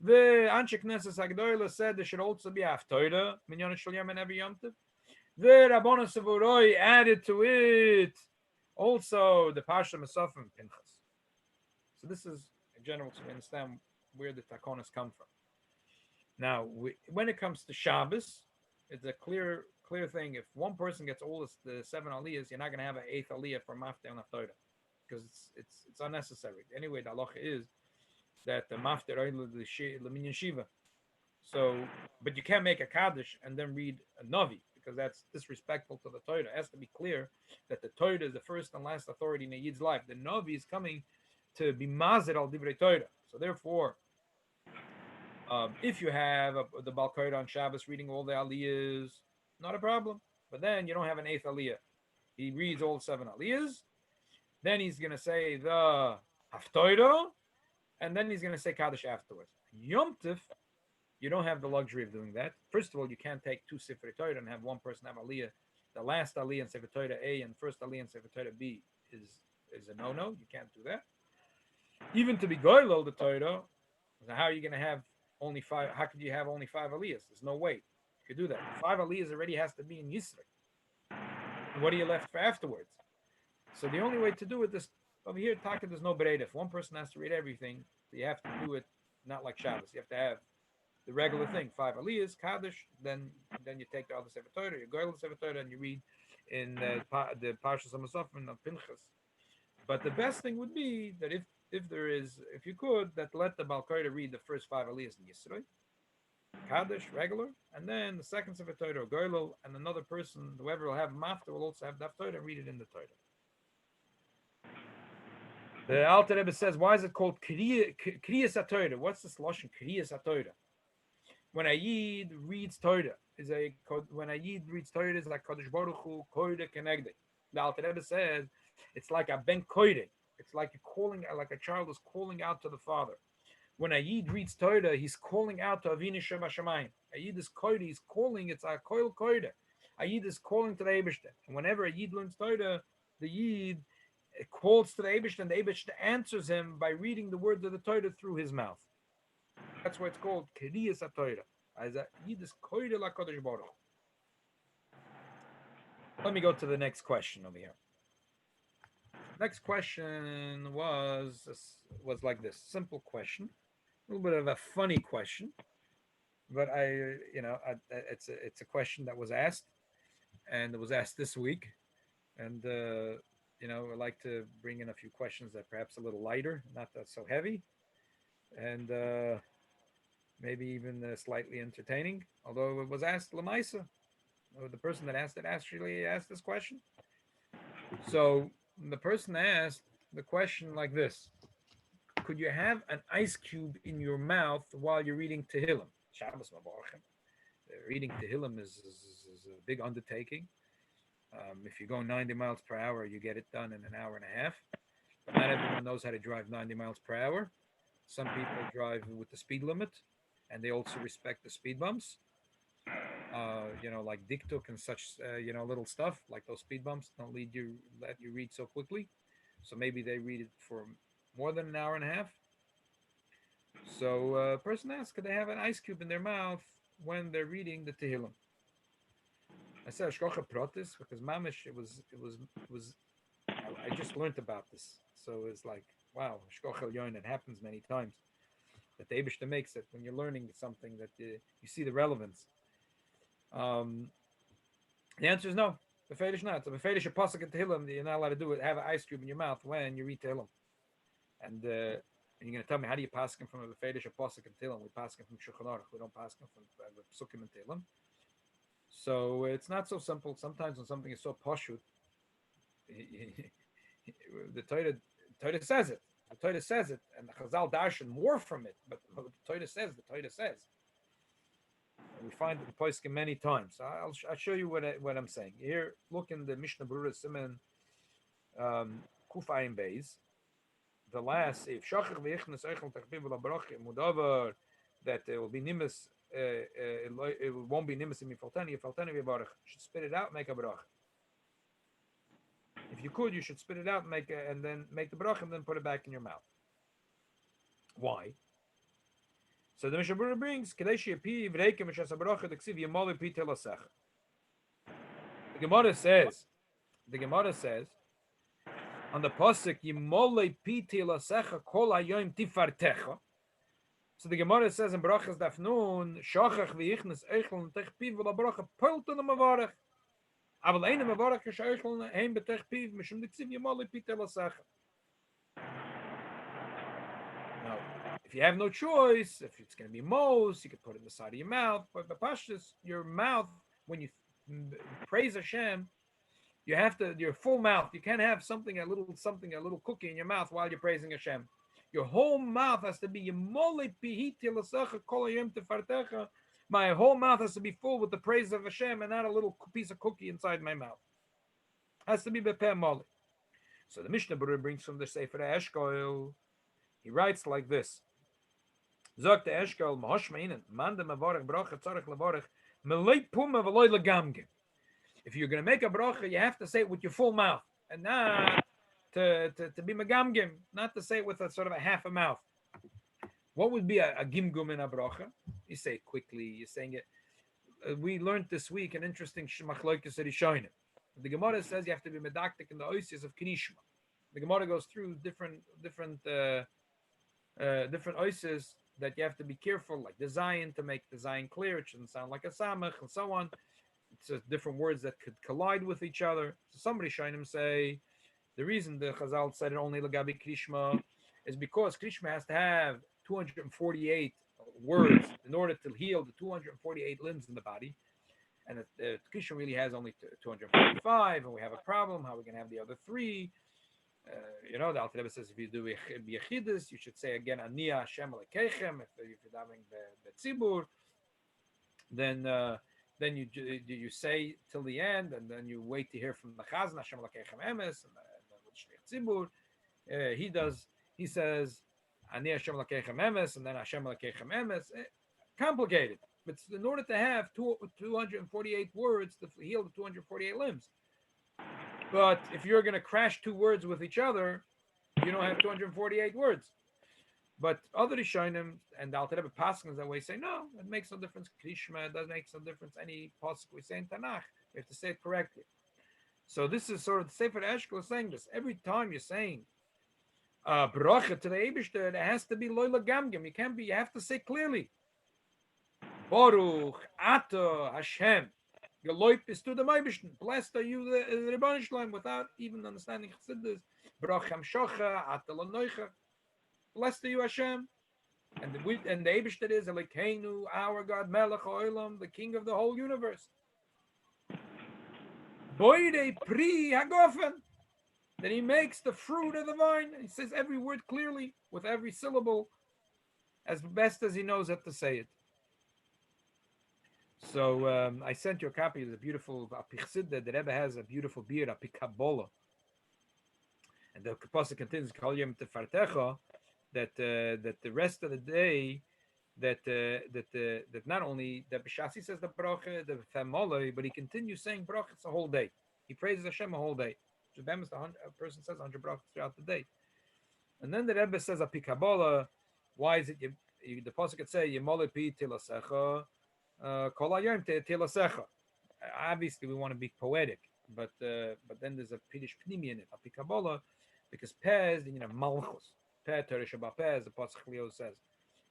The Anshe Knesses Hagdolah said there should also be Haftorah, Minyan Shel Yom, and every Yom Tov. The Rabbanon Savuroi added to it also the Parsha Mesofim Pinchas. So this is in general to understand where the takonas come from. Now, when it comes to Shabbos, it's a clear thing. If one person gets all the 7 aliyahs, you're not going to have an 8th aliyah for Mafte and Haftorah because it's unnecessary. Anyway, the halacha is that the Mafte the Minyan Shiva. So, but you can't make a Kaddish and then read a Navi because that's disrespectful to the Torah. It has to be clear that the Torah is the first and last authority in a Yid's life. The Navi is coming to be Mazir al Divrei Torah. So therefore, if you have the Balkoid on Shabbos reading all the aliyahs, not a problem. But then you don't have an 8th aliyah. He reads all 7 aliyahs. Then he's going to say the Haftorah, and then he's going to say Kaddish afterwards. Yom Tov, you don't have the luxury of doing that. First of all, you can't take 2 Sefer Torah and have one person have aliyah. The last aliyah in Sefer Torah A and first aliyah in Sefer Torah B is a no-no. You can't do that. Even to be goylel the Torah, how are you going to have only 5? How could you have only 5 aliyahs? There's no way you could do that. 5 aliyahs already has to be in Yisro. And what are you left for afterwards? So the only way to do it is over here. Taka, there's no bereda. If one person has to read everything, you have to do it not like Shabbos. You have to have the regular thing: 5 aliyahs, Kaddish. Then you take the other Sefer Torah, you go to Sefer Torah, and you read in the Parshas Hamosafim of Pinchas. But the best thing would be that if you could, that let the Balkoida read the first 5 aliyahs in Yisro, Kaddish, regular, and then the second Sefer Torah, Goylel, and another person, whoever will have Mafta, will also have the Torah and read it in the Torah. The Alter Rebbe says, why is it called Kriyas HaTorah? What's this lashon Kriyas HaTorah? When a Yid reads Torah, is like Kadosh Baruch Hu Koide Kenegde. The Alter Rebbe says it's like a ben Koide. It's like like a child is calling out to the father. When a Yid reads Torah, he's calling out to Avinu Shebashamayim. A Yid is Koide. He's calling. It's a koil Koide. A Yid is calling to the Eibishter. And whenever a Yid learns Torah, the Yid calls to the Eibishter, and the Eibishter answers him by reading the words of the Torah through his mouth. That's why it's called Kriyas HaTorah. As a Yid is Koide LaKadosh Baruch. Let me go to the next question over here. Next question was like this simple question, a little bit of a funny question, but it's a question that was asked, and it was asked this week, and I'd like to bring in a few questions that perhaps a little lighter, not that so heavy, and maybe even slightly entertaining. Although it was asked Lamaisa, the person that asked it actually asked this question. So the person asked the question like this: could you have an ice cube in your mouth while you're reading Tehillim? Shabbos Maborchem. Reading Tehillim is a big undertaking. If you go 90 miles per hour, you get it done in an hour and a half. But not everyone knows how to drive 90 miles per hour. Some people drive with the speed limit, and they also respect the speed bumps. Like diktuk and such, little stuff like those speed bumps don't let you read so quickly. So maybe they read it for more than an hour and a half. So a person asks, could they have an ice cube in their mouth when they're reading the Tehillim? I said Ashkocha Protis because Mamish, it was. I just learned about this, so it's like, wow, Ashkocha Yoin. It happens many times that the Eibushter makes it when you're learning something that you see the relevance. The answer is no. Befedish not. So befedish a pasuk in Tehillim, you're not allowed to do it. Have an ice cube in your mouth when you read Tehillim, and you're going to tell me how do you pass him from a befedish a pasuk in Tehillim? We pass him from Shulchan Aruch. We don't pass him from psukim in Tehillim. So it's not so simple. Sometimes when something is so poshut, the Torah says it. The Torah says it, and the Chazal darshan more from it. But what the Torah says, the Torah says. We find the poskim many times. I'll show you what I'm saying. Here, look in the Mishnah Berurah Siman Kuf Ayin Beis. The last, if Shachar v'yichnas eichel techpiv v'labrachim mudavar, that it will be nimis. It won't be nimis in mifaltani. Ifaltani v'barach. Should spit it out, make a brach. If you could, you should spit it out, and then make the brach, and then put it back in your mouth. Why? So the Mishnah Berurah brings Kadeshi Pi Vreikim Mishas Abracha Deksiv Yemali Pi Telasech. The Gemara says on the pasuk Yemali Pi Telasech Kol Hayom Tifartecha. So the Gemara says in Brachas Dafnun Shachach v'yichnas Eichel Tech Pi v'Labracha Polton Mavarach. Aval Ein Mavarach Sheichel Heim Betech Pi Mishum Deksiv Yemali Pi Telasech. If you have no choice, if it's going to be mos, you could put it in the side of your mouth. But Pashtus, your mouth, when you praise Hashem, you have to, your full mouth. You can't have a little cookie in your mouth while you're praising Hashem. Your whole mouth has to be, my whole mouth has to be full with the praise of Hashem and not a little piece of cookie inside my mouth. Has to be bepeh moli. So the Mishnah Berurah brings from the Sefer Eshkol. He writes like this. Sagt der Eshkol, Mahoshmeinen, Mande Mavarech Bracha Tzarech Levarech, Melei Puma Veloy Legamge. If you're going to make a bracha, you have to say it with your full mouth, and not to be megamgim, not to say it with a sort of a half a mouth. What would be a gimgum in a bracha? You say it quickly. You're saying it. We learned this week an interesting machlokes rishonim. The Gemara says you have to be medaktik in the oisius of Knishma. The Gemara goes through different oisius that you have to be careful, like the Zion, to make the Zion clear. It shouldn't sound like a samach and so on. It's different words that could collide with each other. So somebody Shainim say the reason the Chazal said it only Lagabi Krishma is because Krishma has to have 248 words in order to heal the 248 limbs in the body. And Krishma really has only 245, and we have a problem. How are we going to have the other three? The Alter Rebbe says if you do Yechidus, you should say again Ani Hashem Elokeichem. If you're having the Tzibur, then you say till the end, and then you wait to hear from the Chazan Hashem Elokeichem Emes, and then with Shliach Tzibur, he says Ani Hashem Elokeichem Emes, and then Hashem Elokeichem Emes. Complicated, but in order to have 248 words to heal the 248 limbs. But if you're going to crash two words with each other, you don't have 248 words. But other Rishonim and the Alter Rebbe Paschals that way say, no, it makes no difference. Krishma, it doesn't make no difference. Any pasuk we say in Tanakh, we have to say it correctly. So this is sort of the Sefer Eshkol saying this. Every time you're saying bracha to the Eibishter, it has to be loyla gamgam. You have to say clearly. Baruch, Ato, Hashem. Geloip is to the Meibishten. Blessed are you, the Rebbeinu Shalom, without even understanding Chassidus. Bracham Shocha, Atal Noicha. Blessed are you, Hashem. And the Eibishter is Elokeinu, our God, Melech Olam, the King of the whole universe. Boide Pri Hagofen. Then he makes the fruit of the vine. He says every word clearly, with every syllable, as best as he knows how to say it. So I sent you a copy of the beautiful Apichsid. The Rebbe has a beautiful beard, Apikabola. And the pasuk continues, "Kol yom tefartecha," that the rest of the day, that not only that B'Shasi says the bracha, the famolei, but he continues saying brachas the whole day. He praises Hashem a whole day. Jebem a person says 100 brachas throughout the day. And then the Rebbe says Apikabola. Why is it the pasuk could say Yemole pi tilasecha, kol hayom tilasecha. Obviously, we want to be poetic, but then there's a Piddish Pnimi in it, Apikabola, because Pez, Malchus. Peh, Teresh Shabbat Pez, the Pasuk Leo says.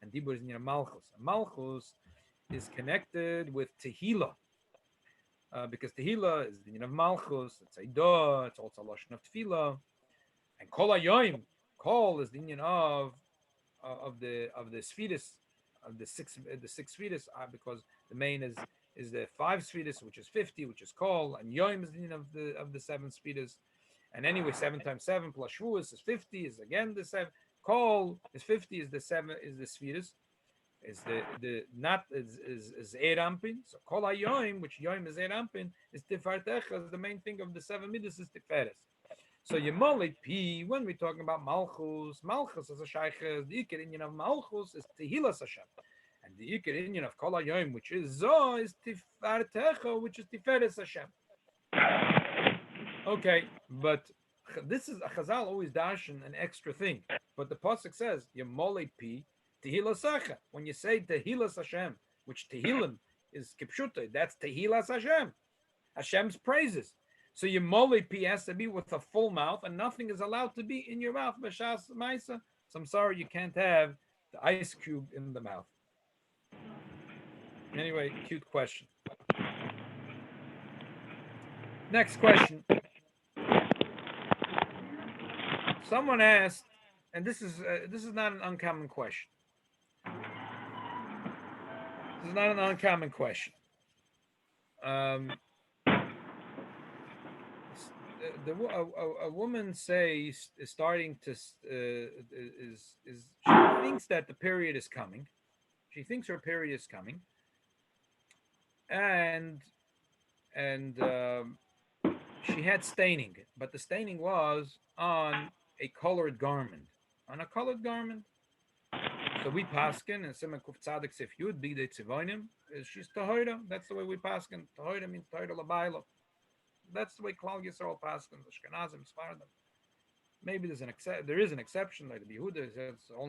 And Dibur is Malchus. And Malchus is connected with Tehillah, because Tehillah is the of Malchus, it's Eidah, it's also Lashon of Tefillah. And Kol HaYoim, Kol is the union of the Sfidus, of the six Sfidus, because the main is the 5 Sfidus, which is 50, which is Kol, and Yom is the union of the 7 Sfidus. And anyway, 7 times 7 plus Shavuos is 50, is again the 7. Kol is 50, is the 7, is the Sfidus, is the not is Eirampin. So Kol HaYoim, which Yom is Eirampin, is Tifartecha, is the main thing of the 7 Midas is Tiferes. So Yemole Pi, when we're talking about Malchus, Malchus is a Shayches, the Iker Inyan of Malchus is Tehillas Hashem. And the Iker Inyan of Kol HaYoim, which is Zo, is Tifartecha, which is Tiferes Hashem. Okay, but this is a Chazal always dashing an extra thing. But the pasuk says Yemole Pi Tehillas Hashem. When you say Tehillas Hashem, which Tehillim is Kipshuta, that's Tehillas Hashem, Hashem's praises. So Yemole Pi has to be with a full mouth, and nothing is allowed to be in your mouth. B'shas Maisa. So I'm sorry, you can't have the ice cube in the mouth. Anyway, cute question. Next question. Someone asked, and this is not an uncommon question. This is not an uncommon question. A woman says is starting to she thinks that the period is coming. She thinks her period is coming, and she had staining, but the staining was on a colored garment. On a colored garment. So we paskin and Simon Kuf Tzadik Sif Yud Bigdei Tzivonim is she's Tahira. That's the way we paskin. Tahira means Tahira Labaila. That's the way Klal Yisrael paskin. Ashkenazim, Sfardim. Maybe there is an exception, like the Yehuda says we're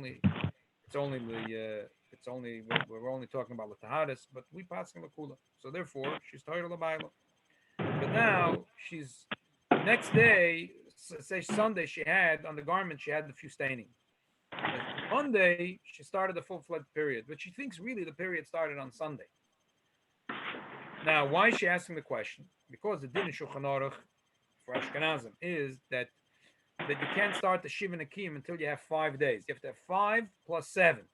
only talking about Lataharis, but we paskin Lakula. So therefore, she's Tahira Labaila. But now she's next day, say Sunday, she had on the garment she had a few staining. Monday she started the full-fledged period, but she thinks really the period started on Sunday. Now, why is she asking the question? Because the din in Shulchan Aruch for Ashkenazim is that you can't start the Shiva Nakim until you have 5 days. You have to have 5 plus 7.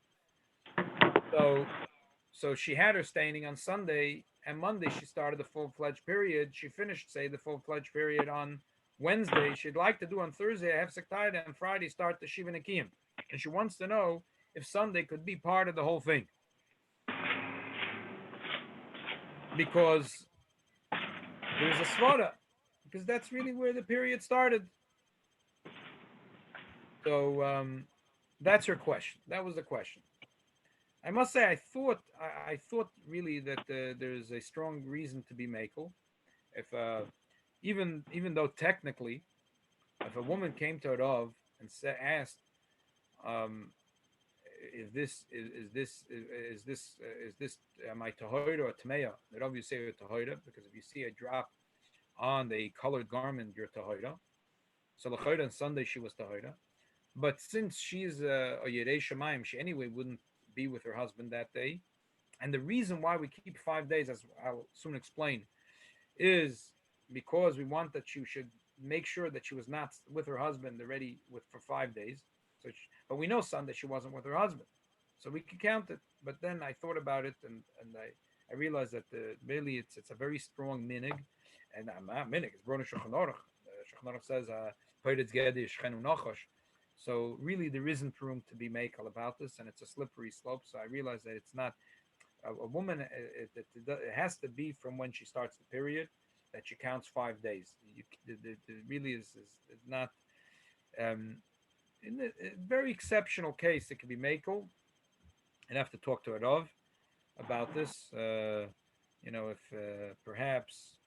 So she had her staining on Sunday, and Monday she started the full-fledged period. She finished, say, the full-fledged period on Wednesday. She'd like to do on Thursday, I have Sektaida, and Friday start the Shiva Nakim. And she wants to know if Sunday could be part of the whole thing. Because there's a svara, because that's really where the period started. So that's her question. That was the question. I must say, I thought really that there's a strong reason to be makel. If even though technically, if a woman came to a Rav and asked, is this am I tahora or tameya? The Rav you say you're tahora, because if you see a drop on the colored garment, you're tahora. So l'chayra on Sunday she was tahora, but since she's a Yerei Shemayim, she anyway wouldn't be with her husband that day. And the reason why we keep 5 days, as I'll soon explain, is because we want that she should make sure that she was not with her husband already for 5 days. But we know Sunday she wasn't with her husband, so we can count it. But then I thought about it, and I realized that really it's a very strong minig, and not minig. It's Brona Shulchan Aruch. Shulchan Aruch says Peiritz Gedi Shchenu Nachash. So really there isn't room to be makel about this, and it's a slippery slope. So I realized that it's not A woman, it has to be from when she starts the period that she counts 5 days. It really is not. In a very exceptional case, it could be makel. I'd have to talk to a Rav about this. If perhaps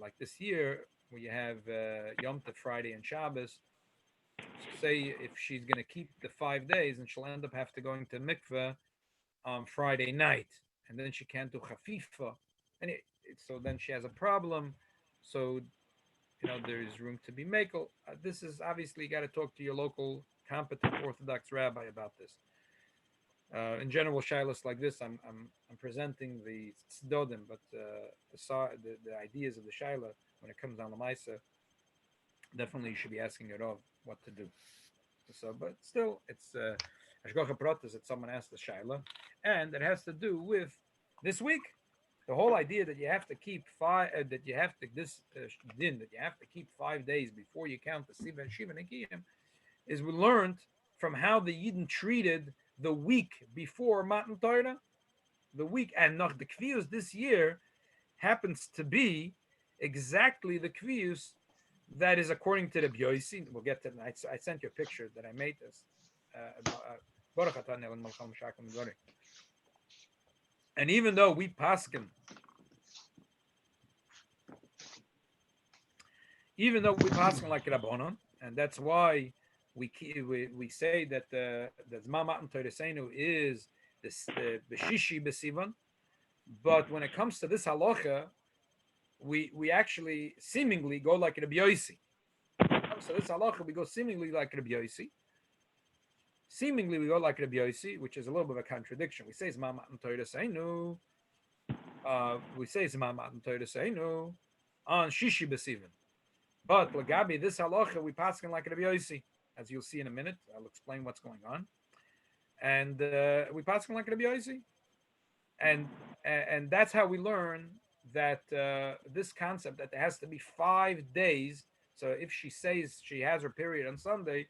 like this year, where you have Yom Tov Friday and Shabbos, say if she's going to keep the 5 days, and she'll end up have to going to mikveh on Friday night, and then she can't do chafifa, and so then she has a problem. So there is room to be makel. This is obviously you got to talk to your local competent Orthodox rabbi about this. In general, shilas like this, I'm presenting the tzdodim, but the ideas of the shaila when it comes down to Maisa, definitely you should be asking your Rav what to do. So, but still, it's hashgacha pratis that someone asked the shaila, and it has to do with this week. The whole idea that you have to keep that you have to keep 5 days before you count the Siva and Shiva Nekiyim is we learned from how the Yidden treated the week before Matan Torah, the week, and noch the Kvius this year happens to be exactly the Kvius that is according to the Byoisi. We'll get to that. I sent you a picture that I made this. And even though we paskin, like Rabbanon, and that's why we say that the Zman Matan Torah Seinu is the Beshishi Besivan, but when it comes to this halacha, we actually seemingly go like Rabbi Yossi. When it comes to this halacha, we go seemingly like Rabbi Yossi. Seemingly, we go like Rabbi Yossi, which is a little bit of a contradiction. We say Zman Matan Torah Seinu. We say Zman Matan Torah Seinu on Shishi Besivan. But Lagabi, this halacha, we pass like Rabbi Yossi, as you'll see in a minute. I'll explain what's going on. And we pass like Rabbi Yossi. And that's how we learn that this concept that there has to be 5 days. So if she says she has her period on Sunday,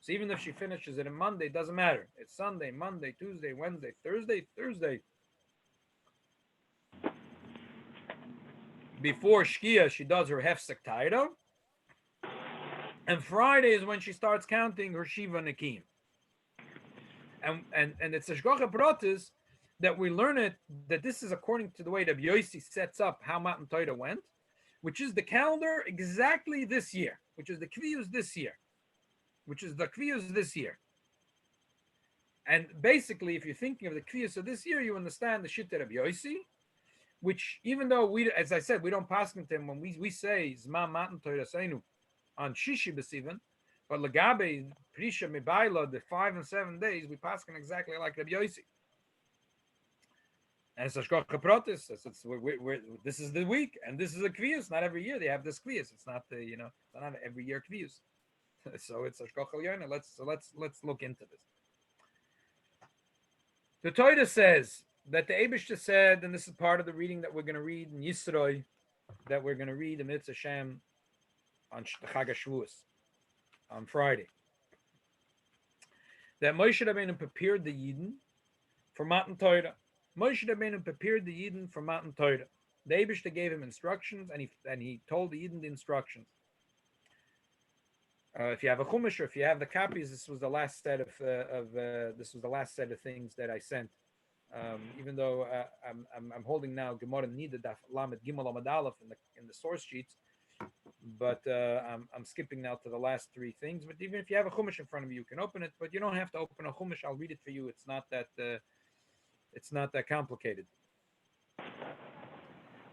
so even if she finishes it on Monday, it doesn't matter. It's Sunday, Monday, Tuesday, Wednesday, Thursday. Before Shkia, she does her Hefsek Taira. And Friday is when she starts counting her Shiva Nekim. And it's a Shgocha Pratis that we learn it, that this is according to the way that Yossi sets up how Matan Torah went, which is the calendar exactly this year, which is the Kviyus this year. And basically, if you're thinking of the Kviyus of this year, you understand the Shitta of Yossi, which even though we, as I said, we don't pass into him when we say Zman Matan Torah Seinu on Shishi Besivan, but Lagabe Prisha Mibaila, the 5 and 7 days, we pass him exactly like Rabbi Yossi. And it's a Shkocha Protis. This is the week, and this is a Kviyus. Not every year they have this Kviyus. It's not it's not every year Kviyus. So it's a Shkocha Yona. Let's look into this. The Torah says that the Eibishter said, and this is part of the reading that we're going to read in Yisroi, that we're going to read in Mitzvah Hashem on Chag HaShavuos on Friday, that Moshe Rabbeinu prepared the Yidden for Matan Torah. Moshe Rabbeinu prepared the Yidden for Matan Torah. The Eibishter gave him instructions, and he told the Yidden the instructions. If you have a chumash or if you have the copies, this was the last set of things that I sent. Even though I'm holding now Gemara Nida Daf Lamed Gimel Amud Aleph in the source sheets, but I'm skipping now to the last 3 things. But even if you have a chumash in front of you, you can open it. But you don't have to open a chumash. I'll read it for you. It's not that complicated.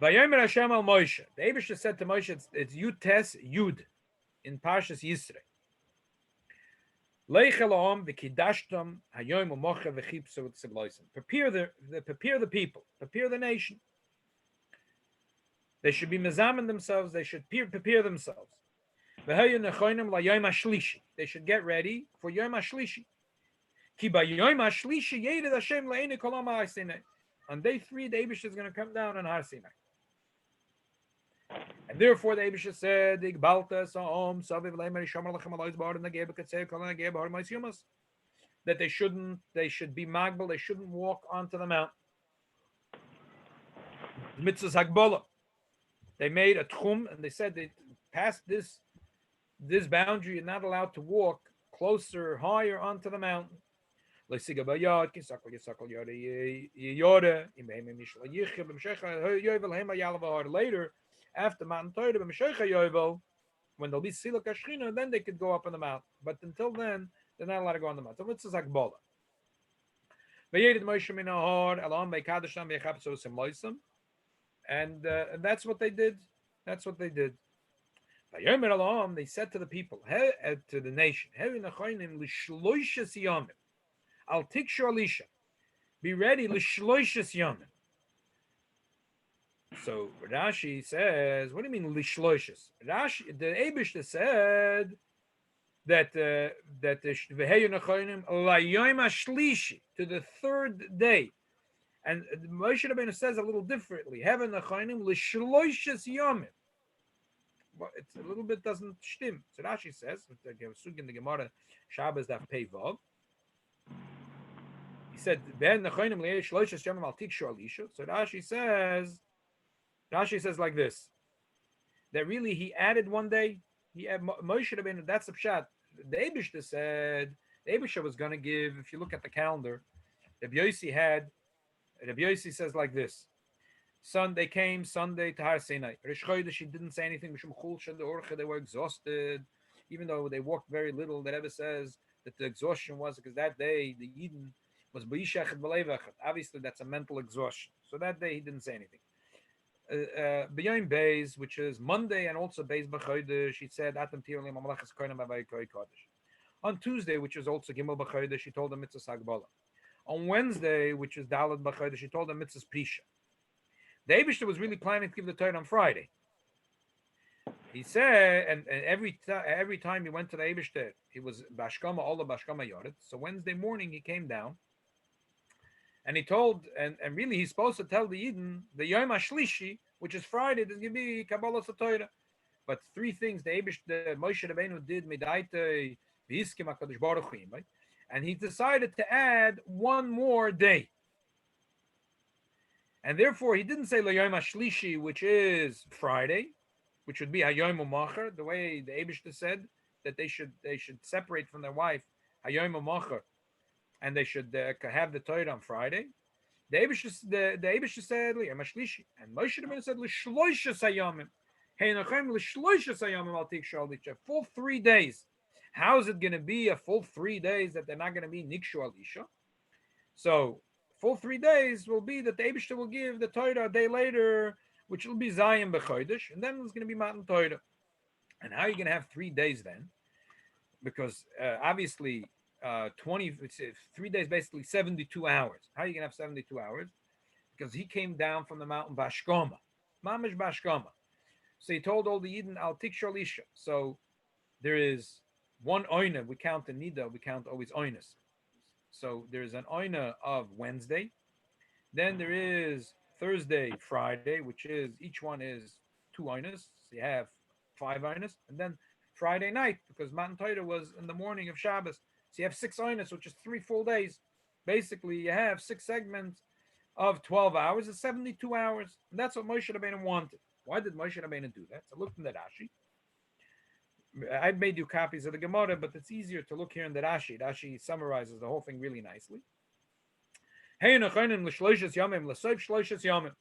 Vayomer Hashem al Moshe. The Eibishter said to Moshe, it's Yud Tes Yud in Parshas Yisrei. Prepare the people, prepare the nation. They should be mezamen themselves. They should prepare themselves. They should get ready for Yom HaShlishi. On day 3, the Eibishter is going to come down on Har Sinai. And therefore, the Eibishter said, that they should be magbal, they shouldn't walk onto the mountain. The mitzvahs Hagbola. They made a tchum and they said they past this boundary, you're not allowed to walk closer, higher onto the mountain. Later, after Matan Torah, when there'll be Siluk Ashchina, then they could go up on the mountain. But until then, they're not allowed to go on the mountain. So it's like Bola. And that's what they did. That's what they did. They said to the people, to the nation, Al Tikshu Alisha, be ready, Lishloishas Yamin. So Rashi says, what do you mean Lishloishas? Rashi, the Eibishter said that the V'heyu Nechonim Layom Ashlishi, to the third day. And Moshe Rabbeinu says a little differently. Heaven Nechonim Lishloishas Yamin. Well, it's a little bit doesn't shtim. So Rashi says, in the Gemara Shabbos Daf Pei Vav, he said, "Ben nechonim le'esh loishes yomim al tikshu alisha." So Rashi says like this: that really he added one day. He had Moshe Rabbeinu. That's the pshat. The Eibishter said the Eibishter was going to give. If you look at the calendar, Rabbi Yossi says like this: Sunday came, Sunday to Har Sinai. Rish Chodesh, he didn't say anything. They were exhausted, even though they walked very little. The Rebbe says that the exhaustion was because that day the Yidden was b'yishachet b'leivachet. Obviously, that's a mental exhaustion. So that day he didn't say anything. B'yom Beis, which is Monday, and also Beis b'chodesh, he said Atem tirlim amalachas koinem b'avay koi kodesh. On Tuesday, which is also Gimel b'chodesh, he told them mitzvah Hagbala. On Wednesday, which is Daled b'chodesh, he told them mitzvah Prisha. The Eibishter was really planning to give the Torah on Friday. He said, and every time he went to the Eibishter, he was Bashkama, all the Bashkama Yoret. So Wednesday morning he came down, and he told, and really he's supposed to tell the Yidden, the Yom HaShlishi, which is Friday, there's going to be Kabbalah Torah. But three things the Eibishter, Moshe Rabbeinu did, Midaite, V'hiskim HaKadosh Baruch Hu, right? And he decided to add one more day. And therefore, he didn't say L'yom HaShlishi, which is Friday, which would be Hayom U'Macher, the way the Eibishter said that they should separate from their wife Hayom U'Macher, and they should have the Torah on Friday. The Eibishter said L'yom HaShlishi, and Moshe Rabbeinu said L'shloishas Hayomim. Heinachem L'shloishas Hayomim al Tikshu Alisha. Full 3 days. How is it going to be a full 3 days that they're not going to be Nikshu Alisha? So full 3 days will be that the Eibishter will give the Torah a day later, which will be Zion B'chodesh, and then it's going to be Matan Torah. And how are you going to have 3 days then? Because obviously 3 days, basically 72 hours. How are you going to have 72 hours? Because he came down from the mountain Bashkoma, Mamish Bashkoma. So he told all the Yidden, Al Tikshu Alisha. So there is one oina, we count the nida, we count always oinas. So there's an oina of Wednesday. Then there is Thursday, Friday, which is, each one is 2 oinas. So you have 5 oinas. And then Friday night, because Matan Torah was in the morning of Shabbos. So you have 6 oinas, which is 3 full days. Basically, you have 6 segments of 12 hours, it's 72 hours. And that's what Moshe Rabbeinu wanted. Why did Moshe Rabbeinu do that? So look in the Rashi. I made you copies of the Gemara, but it's easier to look here in the Rashi. Rashi summarizes the whole thing really nicely. Hey, nechonim l'shloishes yomim l'soif shloishes yomim.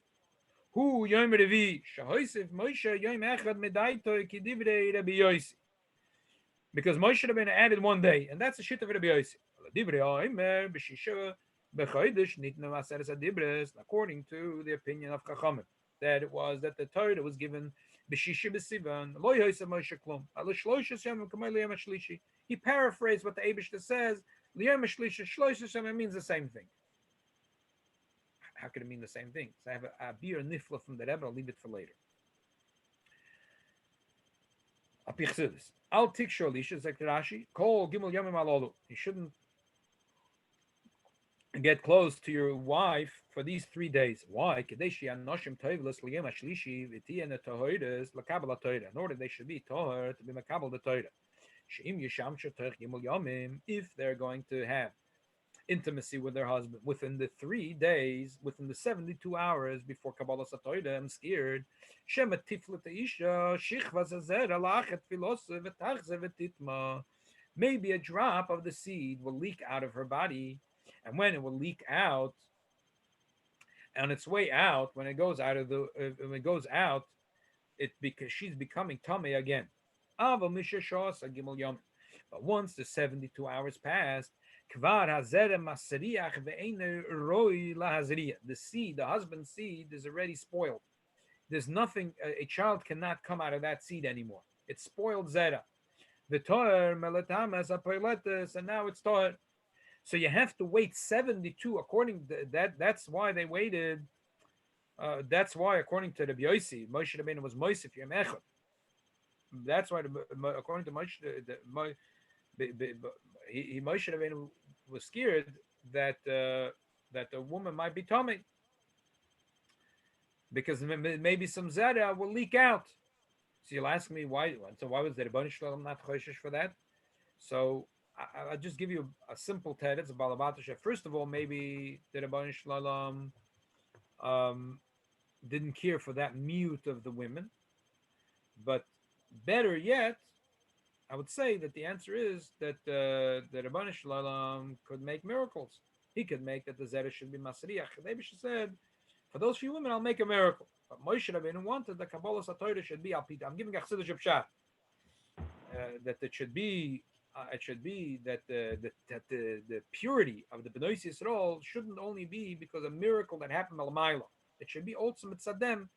Hu yom revi shahoisiv Moshe yom echad medaito kidivrei Rabbi Yossi. Because Moshe Rabbeinu added 1 day, and that's the shit of Rabbi Yossi. According to the opinion of Chachamim, that it was that the Torah was given. He paraphrased what the Eibishter says. It means the same thing. How could it mean the same thing? So I have a beer nifla from the Rebbe. I'll leave it for later. Al tikshu alisha, like Rashi, kol gimel yomim alolu. You shouldn't get close to your wife for these 3 days. Why? In order they should be toher to be makabel the Torah. If they're going to have intimacy with their husband within the 3 days, within the 72 hours before Kabbalah Satoida, I'm scared. Shema tiflet isha, shichva zazera lachet filose v'tachze v'titma. Maybe a drop of the seed will leak out of her body, and when it will leak out, on its way out, when it goes out of the, when it goes out, it because she's becoming tummy again. But once the 72 hours passed, the seed, the husband's seed, is already spoiled. There's nothing, a child cannot come out of that seed anymore. It's spoiled zera. The toer meletamas apoiletus, and now it's toer. So you have to wait 72. According to that, that's why they waited. That's why, according to the Yossi, Moshe Rabbeinu was Moisef Yom Echad. That's why, according to Moshe, Moshe Rabbeinu was scared that that the woman might be tummy, because maybe some zera will leak out. So you'll ask me why. So why was the Rebbeinu Shalom not choshesh for that? So I'll just give you a simple teretz about Balabatasha. First of all, maybe the Rebbeinu Shalom didn't care for that mute of the women. But better yet, I would say that the answer is that the Rebbeinu Shalom could make miracles. He could make that the zera should be masriach. Maybe she said, for those few women, I'll make a miracle. But Moshe Rabbeinu wanted the Kabbalah Satoira should be alpita. I'm giving a chassidus pshat that it should be that the purity of the Bnei Yisrael shouldn't only be because a miracle that happened al-Maila. It should be also mitzadem.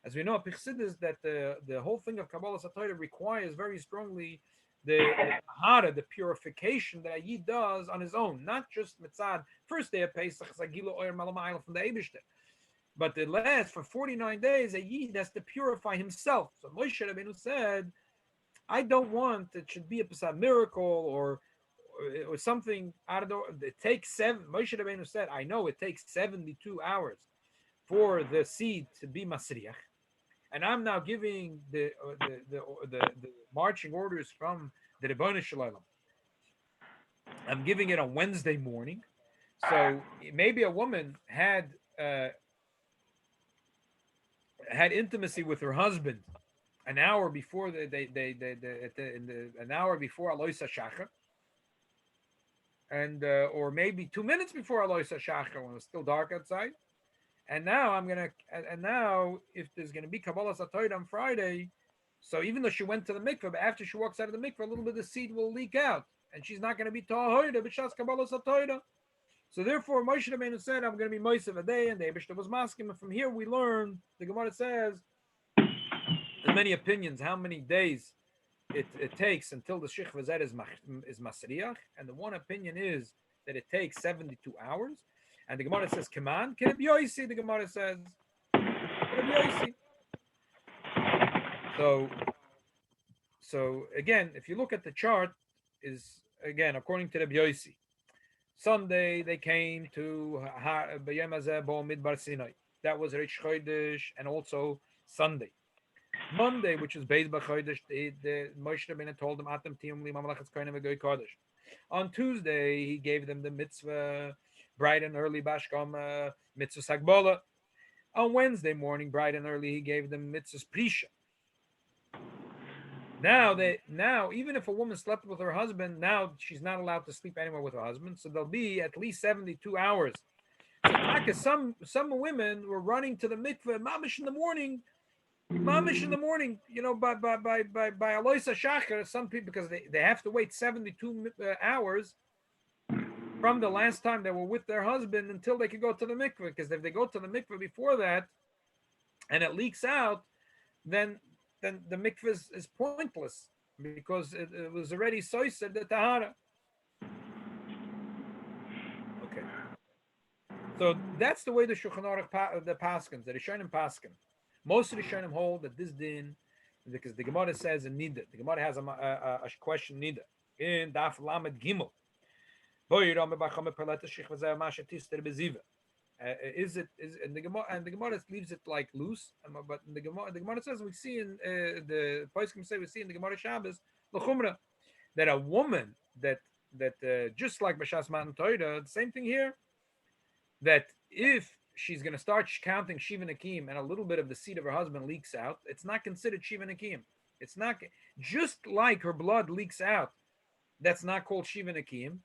As we know, Pichsidis, that the whole thing of Kabbalah Satoira requires very strongly the purification that a Yid does on his own, not just mitzad. First day of Pesach, Zagilu Oyer Malamaila from the Eibishter. But the last, for 49 days, a Yid has to purify himself. So Moshe Rabbeinu said, I don't want it should be a miracle or something out of the. It takes Moshe Rabbeinu said, I know it takes 72 hours for the seed to be masriach, and I'm now giving the marching orders from the Rebbeinu Shalom. I'm giving it on Wednesday morning, so maybe a woman had intimacy with her husband an hour before an hour before Alois HaShachar, and or maybe 2 minutes before Alois HaShachar when it was still dark outside. And now if there's gonna be Kabbalah Satoira on Friday, so even though she went to the mikveh, but after she walks out of the mikveh, a little bit of the seed will leak out, and she's not gonna be Tahoida, b'shas Kabbalah Satoira. So therefore, Moshe Rabbeinu said, I'm going to be Moisef a day, and the Eibishter was masking. And from here we learn, the Gemara says, there's many opinions, how many days it takes until the Shich Vazet is Masriach. And the one opinion is that it takes 72 hours. And the Gemara says, come on, can it be Yoisi? The Gemara says, can it be Yoisi? So again, if you look at the chart, is again, according to the Yoisi, Sunday they came to B'Yom Hazeh Bo Midbar Sinai. That was Rish Chodesh, and also Sunday. Monday, which is Beis B'Chodesh, the Moshe Rabbeinu told them, Atem Tiyum Li Mamalachas Kohanim V'Goy Kodesh. On Tuesday, he gave them the mitzvah, bright and early Bashkama, mitzvah Sagbola. On Wednesday morning, bright and early, he gave them mitzvah Prisha. Now, even if a woman slept with her husband, now she's not allowed to sleep anymore with her husband. So there'll be at least 72 hours. So some women were running to the mikveh, mamish in the morning, you know, by Alois HaShachar. Some people, because they have to wait 72 hours from the last time they were with their husband until they could go to the mikveh. Because if they go to the mikveh before that, and it leaks out, then the mikveh is pointless, because it was already soiser the tahara. Okay, so that's the way the Shulchan Aruch, the Paskins, the Rishonim Paskin. Most of the Rishonim hold that this din, because the Gemara says in Nida, the Gemara has a question Nida in Daf Lamed Gimel. Is and the Gemara leaves it like loose, but the Gemara says we see in the Poskim say we see in the Gemara Shabbos l'chumra that a woman that that just like Bashas Matan Torah, the same thing here, that if she's going to start counting Shiva Nakim and a little bit of the seed of her husband leaks out, it's not considered Shiva Nakim. It's not, just like her blood leaks out, that's not called Shiva Nakim.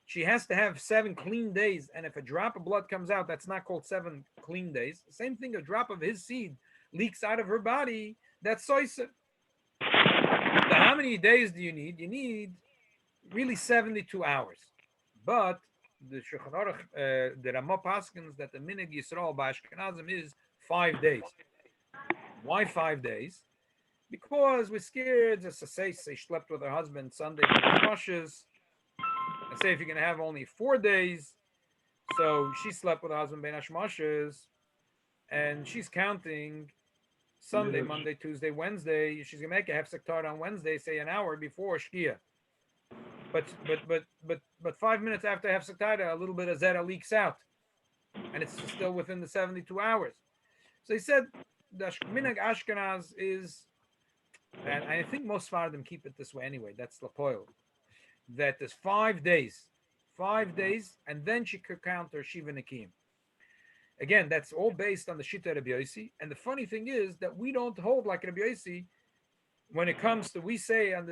She has to have 7 clean days, and if a drop of blood comes out, that's not called 7 clean days. Same thing, a drop of his seed leaks out of her body, that's soisa. Now, how many days do you need? You need really 72 hours. But the Shulchan Aruch, the Ramah paskins that the Minig Yisrael by Ashkenazim is 5 days. Why 5 days? Because we're scared, just to say she slept with her husband Sunday Rosh's, and say if you're going to have only 4 days, so she slept with her husband Ben Hashmash's, and she's counting Sunday, Monday, Tuesday, Wednesday. She's going to make a hefsek tard on Wednesday, say an hour before Shkia. But 5 minutes after hefsek tard, a little bit of zera leaks out, and it's still within the 72 hours. So he said the minhag Ashkenaz is, and I think most Fardim keep it this way anyway, that's Lapoil, that there's 5 days, and then she could count her Shiva Nakim. Again, that's all based on the Shita Rabbi Yossi, and the funny thing is that we don't hold like Rabbi Yossi when it comes to, we say on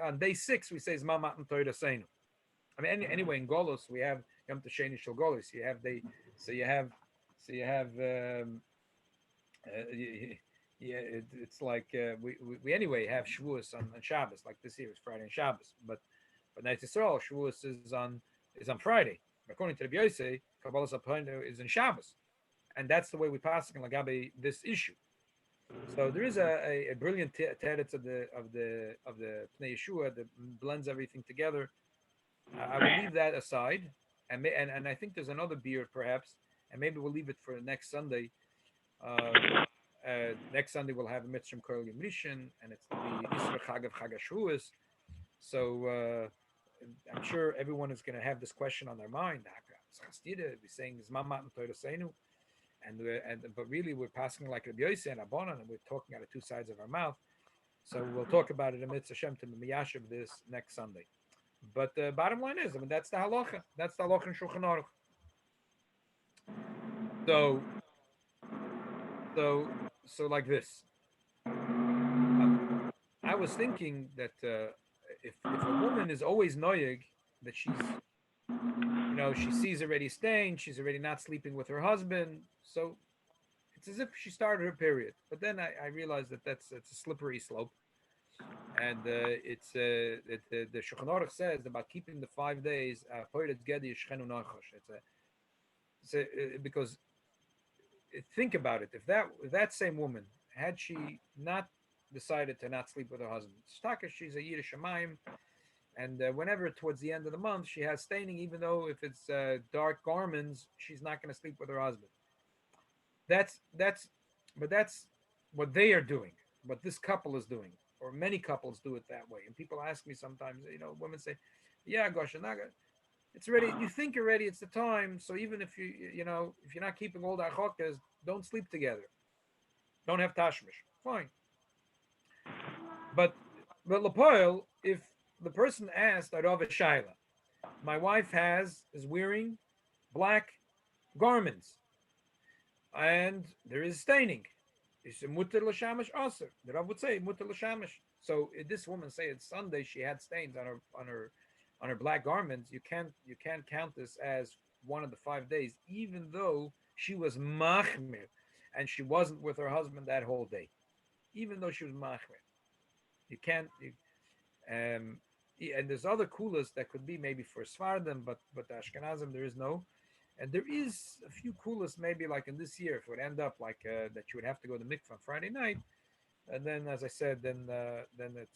on day 6, we say Zman Matan Torah Seinu. I mean, anyway, in Golos, we have Yom Tasheni Shel Golos, it's like we anyway have Shavuos on Shabbos, like this year is Friday and Shabbos, but Night Yisrael Shavuos is on Friday. According to the Rabbi Yossi, Kabbalas Appointed is in Shabbos, and that's the way we pass in Lagabe this issue. So there is a brilliant teretz of the Pnei Yeshua that blends everything together. I will leave that aside, and I think there's another beer perhaps, and maybe we'll leave it for next Sunday. Next Sunday we'll have a Mitzvah Kol Yom Rishon, and it's the Isra Chag of Chag HaShavuos. So I'm sure everyone is going to have this question on their mind. We're saying Zman Matan Torah Seinu, but really we're passing like Rabbi Yossi and Abonan, and we're talking out of 2 sides of our mouth. So we'll talk about it in Mitzvah Shem to Miyashiv this next Sunday. But the bottom line is, I mean, that's the halacha. That's the halacha in Shulchan Aruch. So like this. I was thinking that if a woman is always noyeg, that she's, she sees already staying, she's already not sleeping with her husband, so it's as if she started her period. But then I realized that it's a slippery slope, and the Shulchan Aruch says about keeping the 5 days. Because think about it, if that same woman, had she not decided to not sleep with her husband, she's a Yiddish Shamayim, and whenever towards the end of the month she has staining, even though if it's dark garments, she's not going to sleep with her husband. That's what they are doing, what this couple is doing, or many couples do it that way. And people ask me sometimes, women say, yeah, gosh, it's already, you think already it's the time, so even if if you're not keeping all the achokas, don't sleep together, don't have tashmish, fine. But Lapoil, if the person asked Arav Shaila, my wife is wearing black garments, and there is staining, it's a mutter l'shamish aser. The Rav would say mutter l'shamish. So if this woman say it's Sunday, she had stains on her black garments, you can't count this as one of the 5 days, even though she was machmir and she wasn't with her husband that whole day. Even though she was machmir, you can't. And there's other kulas that could be maybe for Sfardim, but Ashkenazim there is no. And there is a few kulas maybe like in this year, if it would end up like that you would have to go to mikvah on Friday night. And then, as I said, then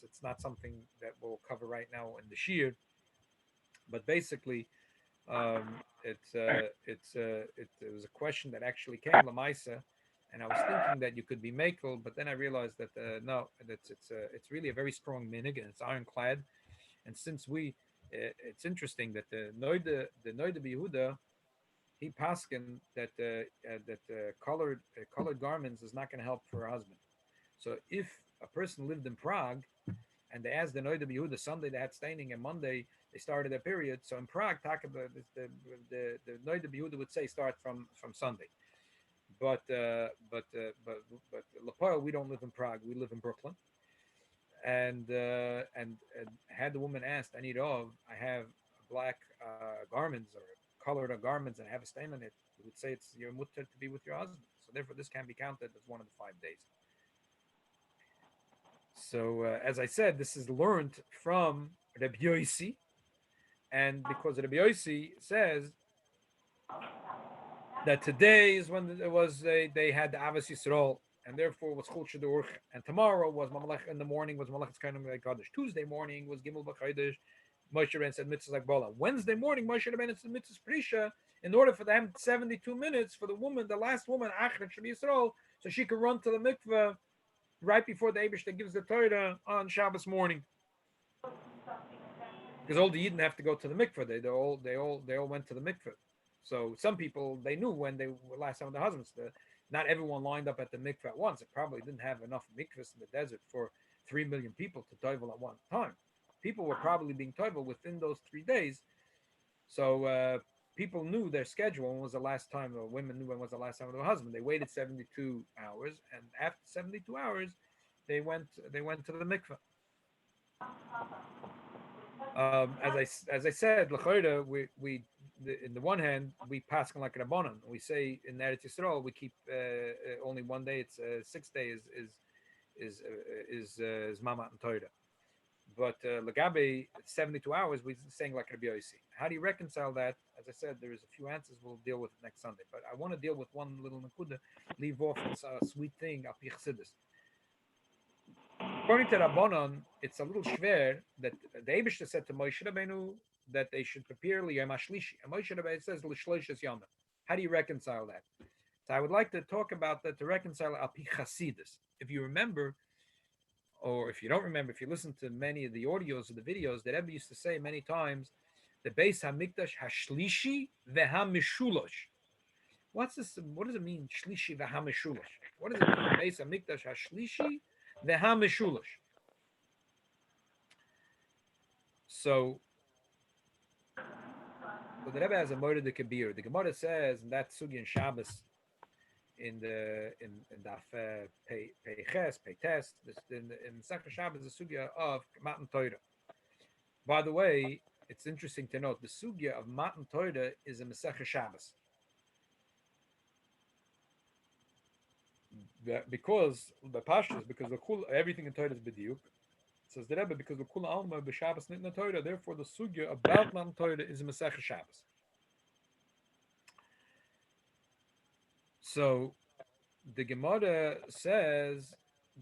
it's not something that we'll cover right now in the shir. But basically, it was a question that actually came lamaisa, and I was thinking that you could be makel, but then I realized that no, it's really a very strong minig, and it's ironclad. And since it's interesting that the Noida B'Yehuda, he paskin that colored garments is not going to help for her husband. So if a person lived in Prague and they asked the Noida B'Yehuda Sunday they had staining and Monday They started their period. So in Prague, the Noida Yehuda would say start from Sunday. But Lapoil, we don't live in Prague. We live in Brooklyn. And had the woman asked, I need I have black garments or colored garments and I have a stain on it, we would say it's your mutter to be with your husband. So therefore, this can be counted as one of the 5 days. So as I said, this is learned from Rabbi Yossi, and because Rabbi Yossi says that today is when they had the Avos Yisrael, and therefore was Chol Shadurch, and tomorrow was Mamalech in the morning was Malach's Kainam Kodesh. Tuesday morning was Gimel B'Chodesh. Moshe Rabbeinu said Mitzvah Zakbola. Wednesday morning Moshe Rabbeinu said Mitzvah Prisha, in order for them 72 minutes for the woman, the last woman, Achret Sheb Yisrael, so she could run to the mikveh right before the Eibush that gives the Torah on Shabbos morning. Because all the Yidden have to go to the mikveh. They all went to the mikveh. So some people, they knew when they were last time with their husbands. Not everyone lined up at the mikveh at once. It probably didn't have enough mikvahs in the desert for 3 million people to toivel at one time. People were probably being toivel within those 3 days. So people knew their schedule. When was the last time, or women knew when was the last time with their husband. They waited 72 hours, and after 72 hours, they went to the mikveh. As I said, l'chayda, we in the one hand we pass like Rabbanan. We say in Eretz Yisrael we keep only 1 day. It's 6 days is Mama and Torah. But Lagabe 72 hours we're saying like Rabbi Yossi. How do you reconcile that? As I said, there is a few answers. We'll deal with it next Sunday. But I want to deal with one little nakuda. Leave off this sweet thing al pi chassidus. According to Rabbanon, it's a little schwer that the Eibishter said to Moshe Rabbeinu that they should prepare liyom hashlishi. And Moshe Rabbeinu says l'shloishes yom. How do you reconcile that? So I would like to talk about that to reconcile al pi chassidus. If you remember, or if you don't remember, if you listen to many of the audios or the videos, that Rebbe used to say many times, the Beis Hamikdash hashlishi vehamishulash. What's this? What does it mean, shlishi vehamishulash? What does it mean, Beis Hamikdash hashlishi vehamishulash? So the Rebbe has a Moed de Kabir. The Gemara says in that sugi in Shabbos, in Daf Peiches, Peites, in Masechah Shabbos, the sugya of Matan Torah. By the way, it's interesting to note the sugya of Matan Torah is a Masechah Shabbos. Because the Pashas, because everything in Torah is b'diuk. Says the Rebbe, because the Kula Alma b'Shabbos nitna Torah, therefore the sugya about Matan Torah is a Masechah Shabbos. So the Gemara says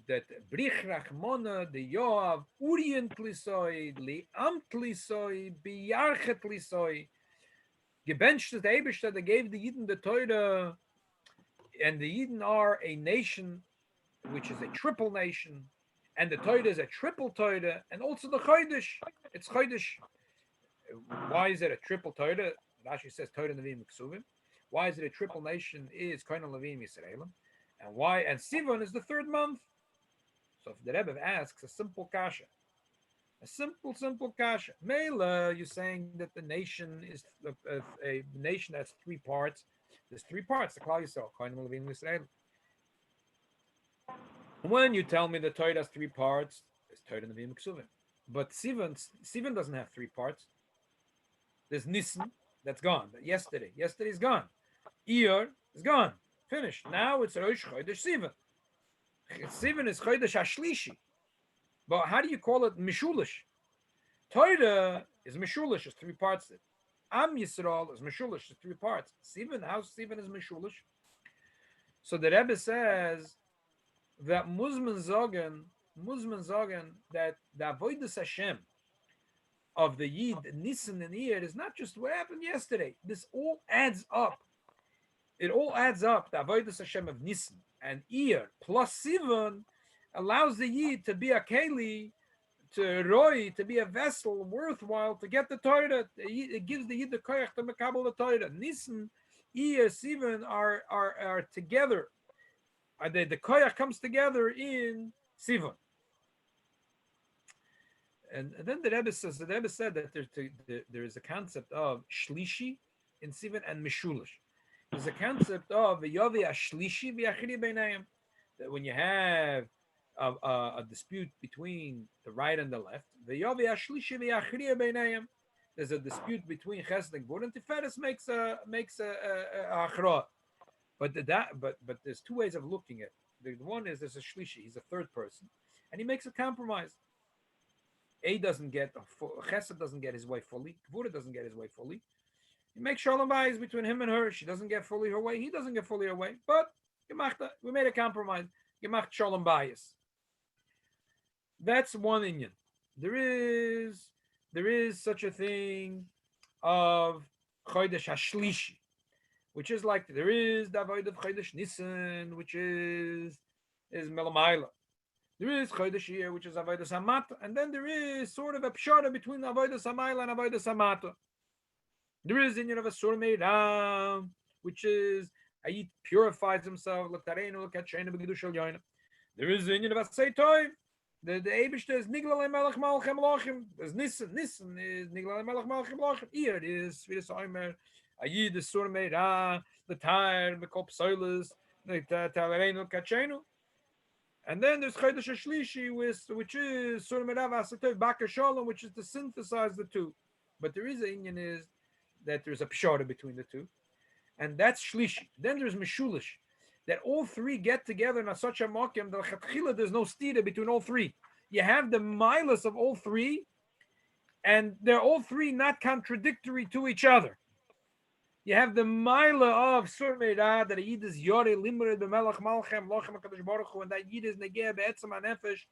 that Brich Rachmona the Yoav Urient Lisoi Liamt Lisoi Biyarchet Lisoi gebenched the Eibishter that gave the Yidden the Torah, and the Yidden are a nation which is a triple nation, and the Torah is a triple Torah, and also the Chodesh. It's Chodesh. Why is it a triple Torah? Rashi says Torah Nevi'im Ksuvim. Why is it a triple nation? Is Kohen Levim Yisraelim, and why? And Sivan is the 3rd month. So if the Rebbe asks a simple kasha, a simple kasha, Mela, you're saying that the nation is a nation that's 3 parts. There's 3 parts. The Klal Yisrael, Kohen Levim Yisraelim. When you tell me the Torah has 3 parts, it's Torah Nevi'im Ksuvim. But Sivan doesn't have 3 parts. There's Nisan, that's gone. Yesterday's gone. Iyar is gone. Finished. Now it's Rosh Chodesh Sivan. Sivan is Chodesh Hashlishi. But how do you call it Mishulish? Torah is Mishulish, it's 3 parts. Am Yisrael is Mishulish, it's 3 parts. Sivan, how Sivan is Mishulish? So the Rebbe says that Muzman Zogan that the Avodas Hashem of the Yid, Nisan and Iyar is not just what happened yesterday. This all adds up. It all adds up. The Avodas Hashem of Nisan and Iyar plus Sivan allows the Yid to be a Keli, to Roy, to be a vessel worthwhile to get the Torah. It gives the Yid the Koyach to Mekabel the Torah. Nisan, Iyar, Sivan are together. The Koyach comes together in Sivan. And then the Rebbe says, the Rebbe said that there is a concept of shlishi in Sivan and mishulish. There's a concept of yovi ashlishi v'achri beinayim, that when you have a dispute between the right and the left, the yovi ashlishi v'achri beinayim, there's a dispute between Chesed and Gvur, and Tiferes makes a achra. But there's two ways of looking at it. The one is there's a shlishi, he's a third person, and he makes a compromise. Chesed doesn't get his way fully. Gvura doesn't get his way fully. He makes shalom bayis between him and her. She doesn't get fully her way. He doesn't get fully her way. But we made a compromise. Gemacht shalom bayis. That's one inyan. There is such a thing of chodesh hashlishi, which is like there is the avodah of chodesh Nisan, which is melamayla. There is Chodesh Iyar, which is Avodas Hamata, and then there is sort of a pshara between Avodas Hamayla and Avodas Hamata. There is inyan of a Sur Meira, which is Ayit purifies himself. There is inyan of a Seitov. The Eibishter is Nigla Melech Malchem Lochim. There's Nissen. Nissen is Nigla Melech Malchem Lochim. Iyar is Svidas Oimer. Ayit is Sur Meira. The Tair, Mekop Soilis, the Talareno Kachenu. And then there's Chodesh Shlishi, which is Sur Merav Asatov Baka Shalom, which is to synthesize the two. But there is an inyan is that there's a pshara between the two, and that's Shlishi. Then there's Mishulish, that all three get together in such a makom that there's no stira between all three. You have the milas of all three, and they're all three not contradictory to each other. You have the Mila of Sur Meira, that a Yid is Yore, Limre, B'melech Malchem, Lochem HaKadosh Baruch Hu, and that Yid is Negeh Be'etzem HaNefesh.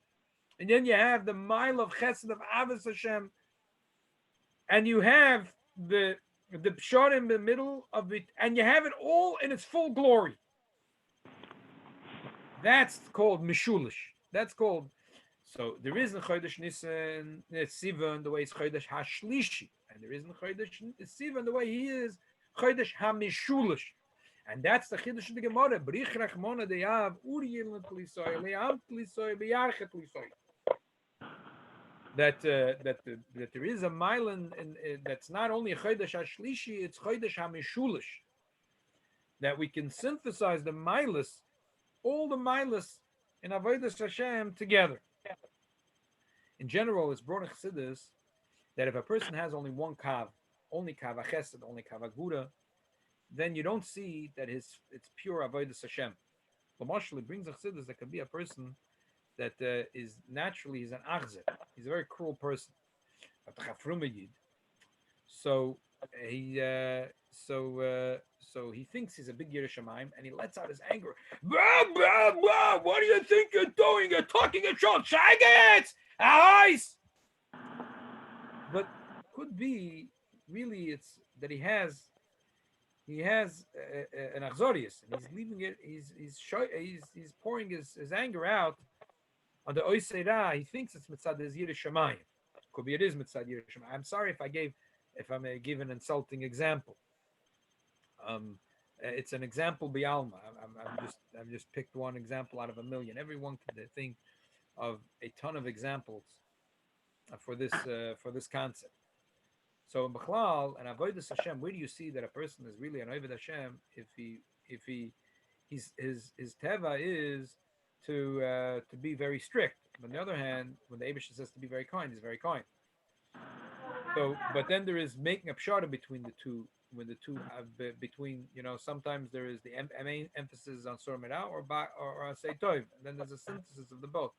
And then you have the Mila of Chesed of Avos Hashem. And you have the Pshar in the middle of it, and you have it all in its full glory. That's called Mishulish. That's called, so there is in Chodesh Nisan, Sivan, the way it's Chodesh HaShlishi. And there is in Chodesh Sivan, the way he is Chodesh HaMishulish, and that's the Chiddush of the Gemara. Brich Rachmona deyav Uriyel Tlisoy Leam Tlisoy Beyarchet Tlisoy. That there is a mile in that's not only a Chodesh HaShlishi, it's Chodesh HaMishulish. That we can synthesize the milas, all the milas in Avodas Hashem together. In general, it's brought in Chassidus that if a person has only one kav, only kav chesed, only kav agura, then you don't see that it's pure avodas Hashem. Lamashal brings a chassidus that could be a person that is naturally he's an achzer. He's a very cruel person, a chafruma yid. So he thinks he's a big Yiras Shamayim, and he lets out his anger. Blah, blah, blah. What do you think you're doing? You're talking a short shagets, eyes. But could be. Really, it's that he has an achzorius, and he's leaving it. He's pouring his anger out on the oiseira. He thinks it's mitzad Yiras Shamayim. Could be it is mitzad Yiras Shamayim. I'm sorry if I may give an insulting example. It's an example bialma. I've just picked one example out of a million. Everyone can think of a ton of examples for this concept. So in Bechlal and Avodas Hashem, where do you see that a person is really an Avodah Hashem if his teva is to be very strict? But on the other hand, when the Eibush says to be very kind, he's very kind. So, but then there is making a pshara between the two. When the two have between, sometimes there is the emphasis on Sur Meira or Asay Tov, and then there's a synthesis of the both.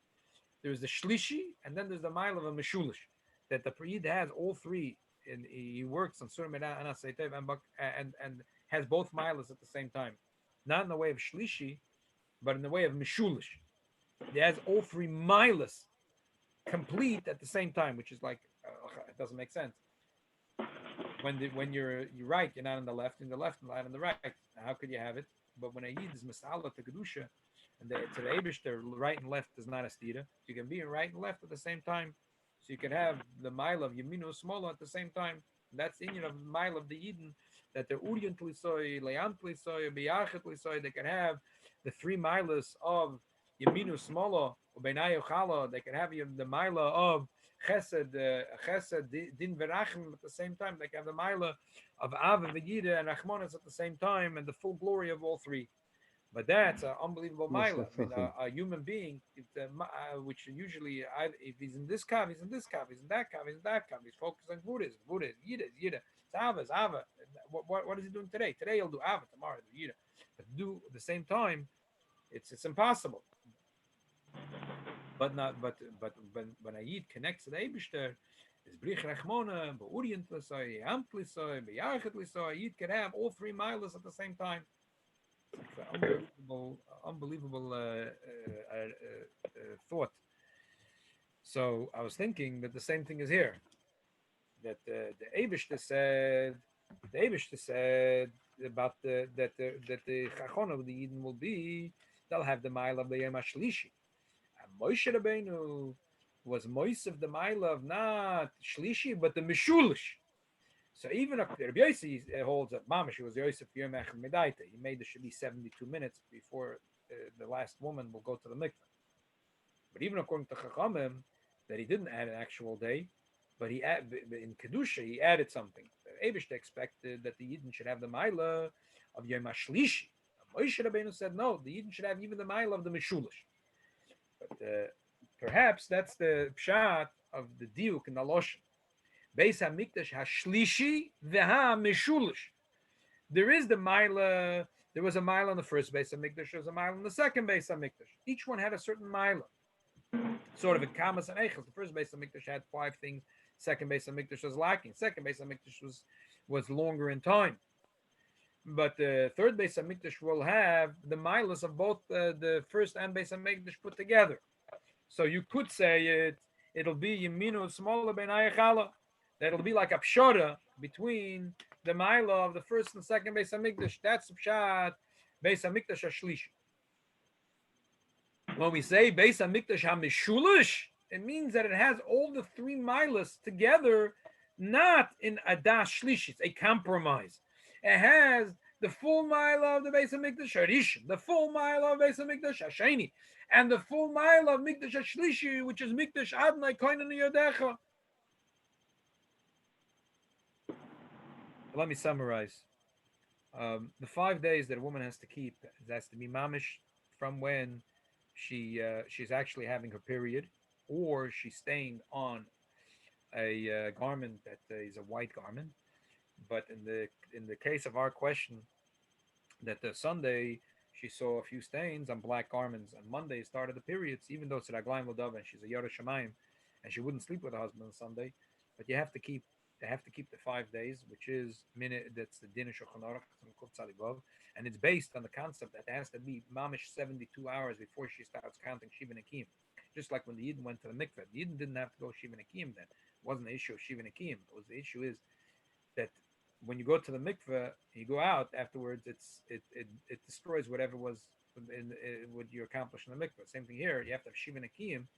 There is the Shlishi, and then there's the mile of a Meshulish, that the Priid has all three. And he works on Sur Meira and Asay Tov and has both milas at the same time, not in the way of Shlishi, but in the way of Mishulish. He has all three milas complete at the same time, which is like it doesn't make sense. When you're right, you're not on the left, and not on the right. How could you have it? But when a yid is misala to kedusha, and to the Eibush, right and left is not a stira. You can be right and left at the same time. So you can have the mile of Yeminu Smola at the same time. That's the union of the mile of the Eden, that they're Uriyant Lisoy, Leant Lisoy, Beyachet Lisoy. They can have the three milas of Yeminu Smola, Ubenayu Chala. They can have the mila of Chesed, Din Verachim at the same time. They have the Maila of Ava, Vegida, and Rachmanis at the same time, and the full glory of all three. But that's an unbelievable Maila. I mean, a human being, which usually, if he's in this kav, he's in this kav, he's in that kav, he's in that kav. He's focused on Buddhism, Yida. It's Ava, it's Ava. What is he doing today? Today he'll do Ava, tomorrow he'll do Yida. But to do at the same time, it's impossible. But when a Yid connects to the Eibishter, is Brich Rachmona, Be'urient L'soi, Amt L'soi, Be'yarchet L'soi, Yid can have all three milas at the same time. Unbelievable thought. So I was thinking that the same thing is here. That the Eibishter said about that the Chachon of the Yidden will be, they'll have the mile of the Yom HaShlishi. Moshe Rabbeinu was Moisef the Maila of not Shlishi, but the Mishulish. So even if Rabbi Yossi holds up Mamash, was Yosef Yom Echad Medaita. He made there should be 72 minutes before the last woman will go to the mikveh. But even according to Chachamim, that he didn't add an actual day, but he in Kedusha he added something. Eibush expected that the Yidden should have the Maila of Yom HaShlishi. Moshe Rabbeinu said no, the Yidden should have even the Maila of the Mishulish. But perhaps that's the pshat of the diuk in the loshen. Beis Hamikdash hashlishi v'ha mishulish. There is the mila. There was a mila in the first Beis Hamikdash. There was a mila in the second Beis Hamikdash. Each one had a certain mila. Sort of in Kamas and Eichel. The first Beis Hamikdash had 5 things. Second Beis Hamikdash was lacking. Second Beis Hamikdash was longer in time. But the third Beis Hamikdash will have the milas of both the first and Beis Hamikdash put together. So you could say it'll be Yeminu smaller ben Ayachala. That'll be like a pshara between the mila of the first and second Beis Hamikdash. That's the pshat Beis Hamikdash Ashlishi. When we say Beis Hamikdash HaMishulish, it means that it has all the 3 milas together, not in a dash shlishi. It's a compromise. It has the full mile of the Beis Hamikdash Harishon, the full mile of Beis Hamikdash Hasheni, and the full mile of Mikdash Hashlishi, which is Mikdash Adnai Koinen Yodecha. Let me summarize. The 5 days that a woman has to keep, has to be mamish from when she's actually having her period, or she's staying on a garment that is a white garment. But in the case of our question, that the Sunday she saw a few stains on black garments, and Monday started the periods, even though it's Raglayim L'Dava and she's a Yoreh Shamayim, and she wouldn't sleep with her husband on Sunday. But they have to keep the 5 days, which is that's the Din Shulchan Aruch and it's based on the concept that it has to be mamish 72 hours before she starts counting Shiva Nakim. Just like when the Yidden went to the mikveh, the Yidden didn't have to go Shiva Nakim then. It wasn't the issue of Shiva Nakim. The issue is that when you go to the mikveh, you go out afterwards. It destroys whatever was what you accomplished in the mikveh. Same thing here. You have to have Shiva Nakim,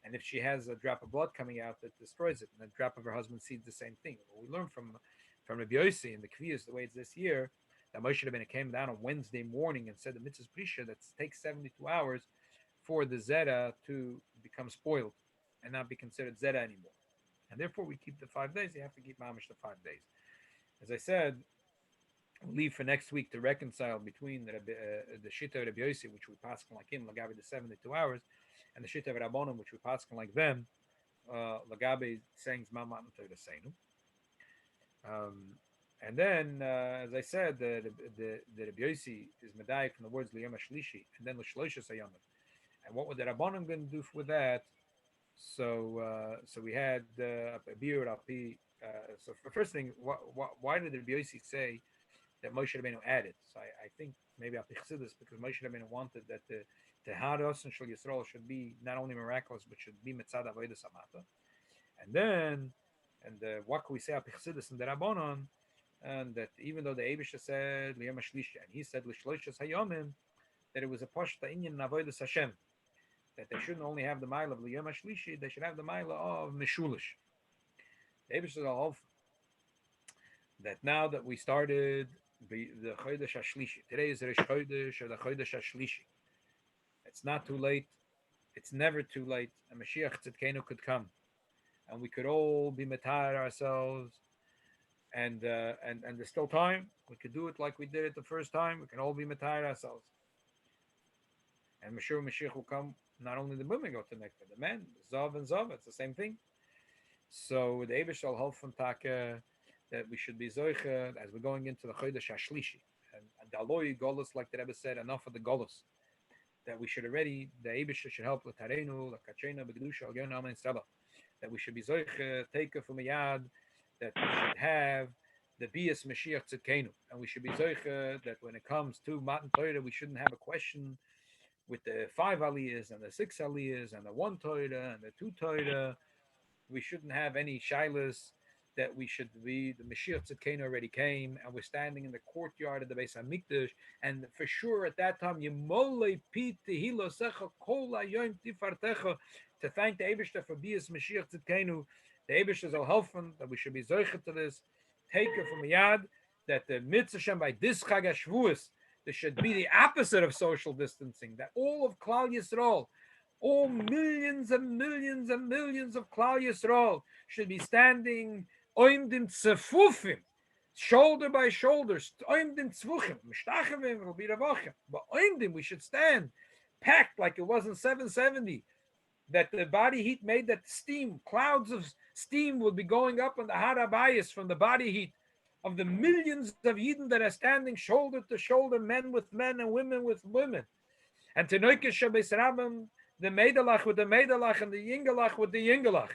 and if she has a drop of blood coming out, that destroys it. And a drop of her husband's seed, the same thing. What we learned from Rabbi Yossi and the Kviyas, the way it's this year, that Moshe Rabbeinu came down on Wednesday morning and said the mitzvah prisha that takes 72 hours for the zera to become spoiled and not be considered zera anymore. And therefore, we keep the 5 days. You have to keep mamish the 5 days. As I said, we'll leave for next week to reconcile between the Shita of Rabbi Yossi, which we pass like him, Lagabi the 72 hours, and the Shita of Rabbanim, which we pass like them, Lagabi saying Zman Matan Torah Seinu. And then, as I said, the Rabbi Yossi is Medai from the words Liyom HaShlishi, and then L'Shloisha Sayomim. And what were the Rabbanim going to do with that? So we had a Biur Alpi. So the first thing, why did the Rabbi Yossi say that Moshe Rabbeinu added? So I think maybe Alpi Chassidus, because Moshe Rabbeinu wanted that the Haros and Shal Yisrael should be not only miraculous, but should be Mitzad Avodas Hamata. And then, what can we say Alpi Chassidus and the Rabbanon? And that even though the Eibusha said Liyom HaShlishi, and he said L'Shloishes Hayomim, that it was a Pashta Inyan Avodas Hashem, that they shouldn't only have the mile of Liyom HaShlishi, they should have the mile of Mishulish. The Eibusha is all that now that we started the Chodesh HaShlishi, today is Rish Chodesh or the Chodesh HaShlishi. It's not too late. It's never too late. A Mashiach Tzidkenu could come. and we could all be matar ourselves. And there's still time. We could do it like we did it the first time. We can all be matar ourselves. And Mashiach will come. Not only the women go to Nektar, the men, Zav and Zav, it's the same thing. So the Eibush shall help from Taka that we should be Zoicha as we're going into the Chodesh Hashlishi. And Daloi Golos, like the Rebbe said, enough of the Golos. That we should already, the Eibush should help with Tarenu, the Kachena, Begdusha, Algon, Amen, Stella. That we should be Zoicha, take from a yad, that we should have the Bias Mashiach Tzidkenu. And we should be Zoicha that when it comes to Matan Torah, we shouldn't have a question with the 5 aliyahs and the 6 aliyahs and the 1 Torah and the 2 Torah. We shouldn't have any shilas that we should be. The Mashiach Tzidkenu already came, and we're standing in the courtyard of the Beis Hamikdash, and for sure at that time, Yemolei Pi Tehilo Secha Kol Hayom Tifartecha, to thank the Eibishter for Bias Mashiach Tzidkenu. The Eibishter will help them, that we should be zoichet to this. Take it from Yad, that the Mitzvah Shem by this Chag HaShavuos, there should be the opposite of social distancing, that all of Klal Yisrael, all millions and millions and millions of Klal Yisrael should be standing oimdim tzefufim, shoulder by shoulder, oimdim tzvuchim, mishtachevim will be ravachim, but oimdim, we should stand packed like it was in 770, that the body heat made that steam, clouds of steam would be going up on the Har HaBayis from the body heat of the millions of Yidden that are standing shoulder to shoulder, men with men and women with women. And Tenoikesh Shabbos Rabbim, the Meidalach with the Meidalach and the Yingalach with the Yingalach,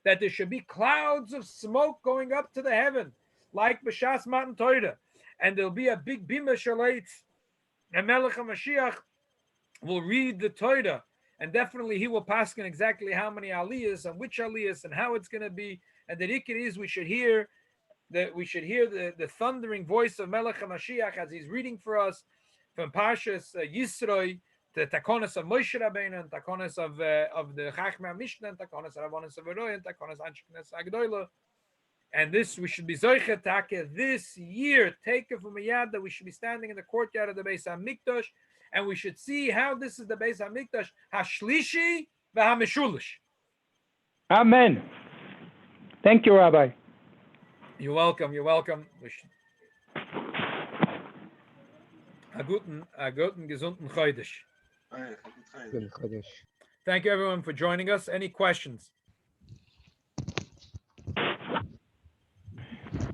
that there should be clouds of smoke going up to the heaven, like B'Shas Matan Torah, and there'll be a big bima shalates, and Melech HaMashiach will read the Torah, and definitely he will pass in exactly how many aliyahs and which aliyahs and how it's going to be, and the ikar is we should hear the thundering voice of Melech HaMashiach as he's reading for us from Parshas Yisroi, the Takonos of Moshe Rabbeinu, and Takonos of the Chachmei Mishnah, and Takonos of Avonos of Eroi, and Takonos Anshkenes Agdoila. And this, we should be Zoichet Take this year, take it from a yad that we should be standing in the courtyard of the Beis HaMikdash, and we should see how this is the Beis HaMikdash, Hashlishi v'Hameshulish. Amen. Thank you, Rabbi. You're welcome. You're welcome. A guten gesunden Chodesh. Thank you, everyone, for joining us. Any questions?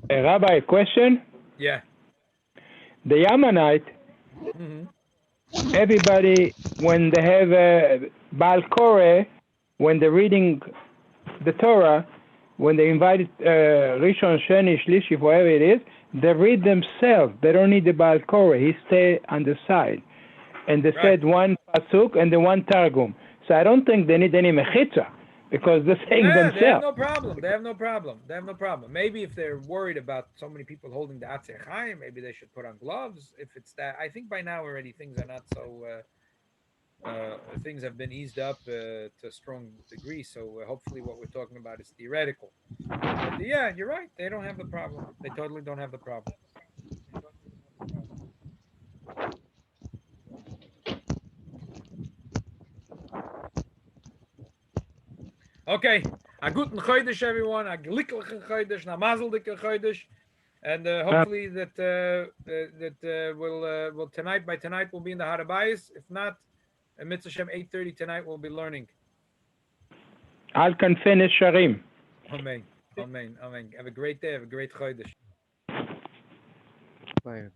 Rabbi, a question? Yeah. The Yammanite, everybody, when they have a Baal Koreh, when they're reading the Torah, when they invited Rishon, Sheni, Shlishi, whoever it is, they read themselves. They don't need the Baal Koreh. He stay on the side. And they said one Pasuk and the one Targum. So I don't think they need any Mechitza because they're saying themselves. They have no problem. They have no problem. They have no problem. Maybe if they're worried about so many people holding the Atzei Chaim, maybe they should put on gloves. If it's that, I think by now already things are not so... things have been eased up to a strong degree, so hopefully what we're talking about is theoretical. But yeah, you're right. They don't have the problem. They totally don't have the problem. Okay, a guten Chodesh, everyone. A glücklichen Chodesh, a mazel dike Chodesh, and hopefully that will tonight. By tonight, we'll be in the Har HaBayis. If not, at Mitzvah Shem 8:30 tonight, we'll be learning. I can finish Sharim. Amen. Amen. Amen. Have a great day. Have a great Chodesh. Bye.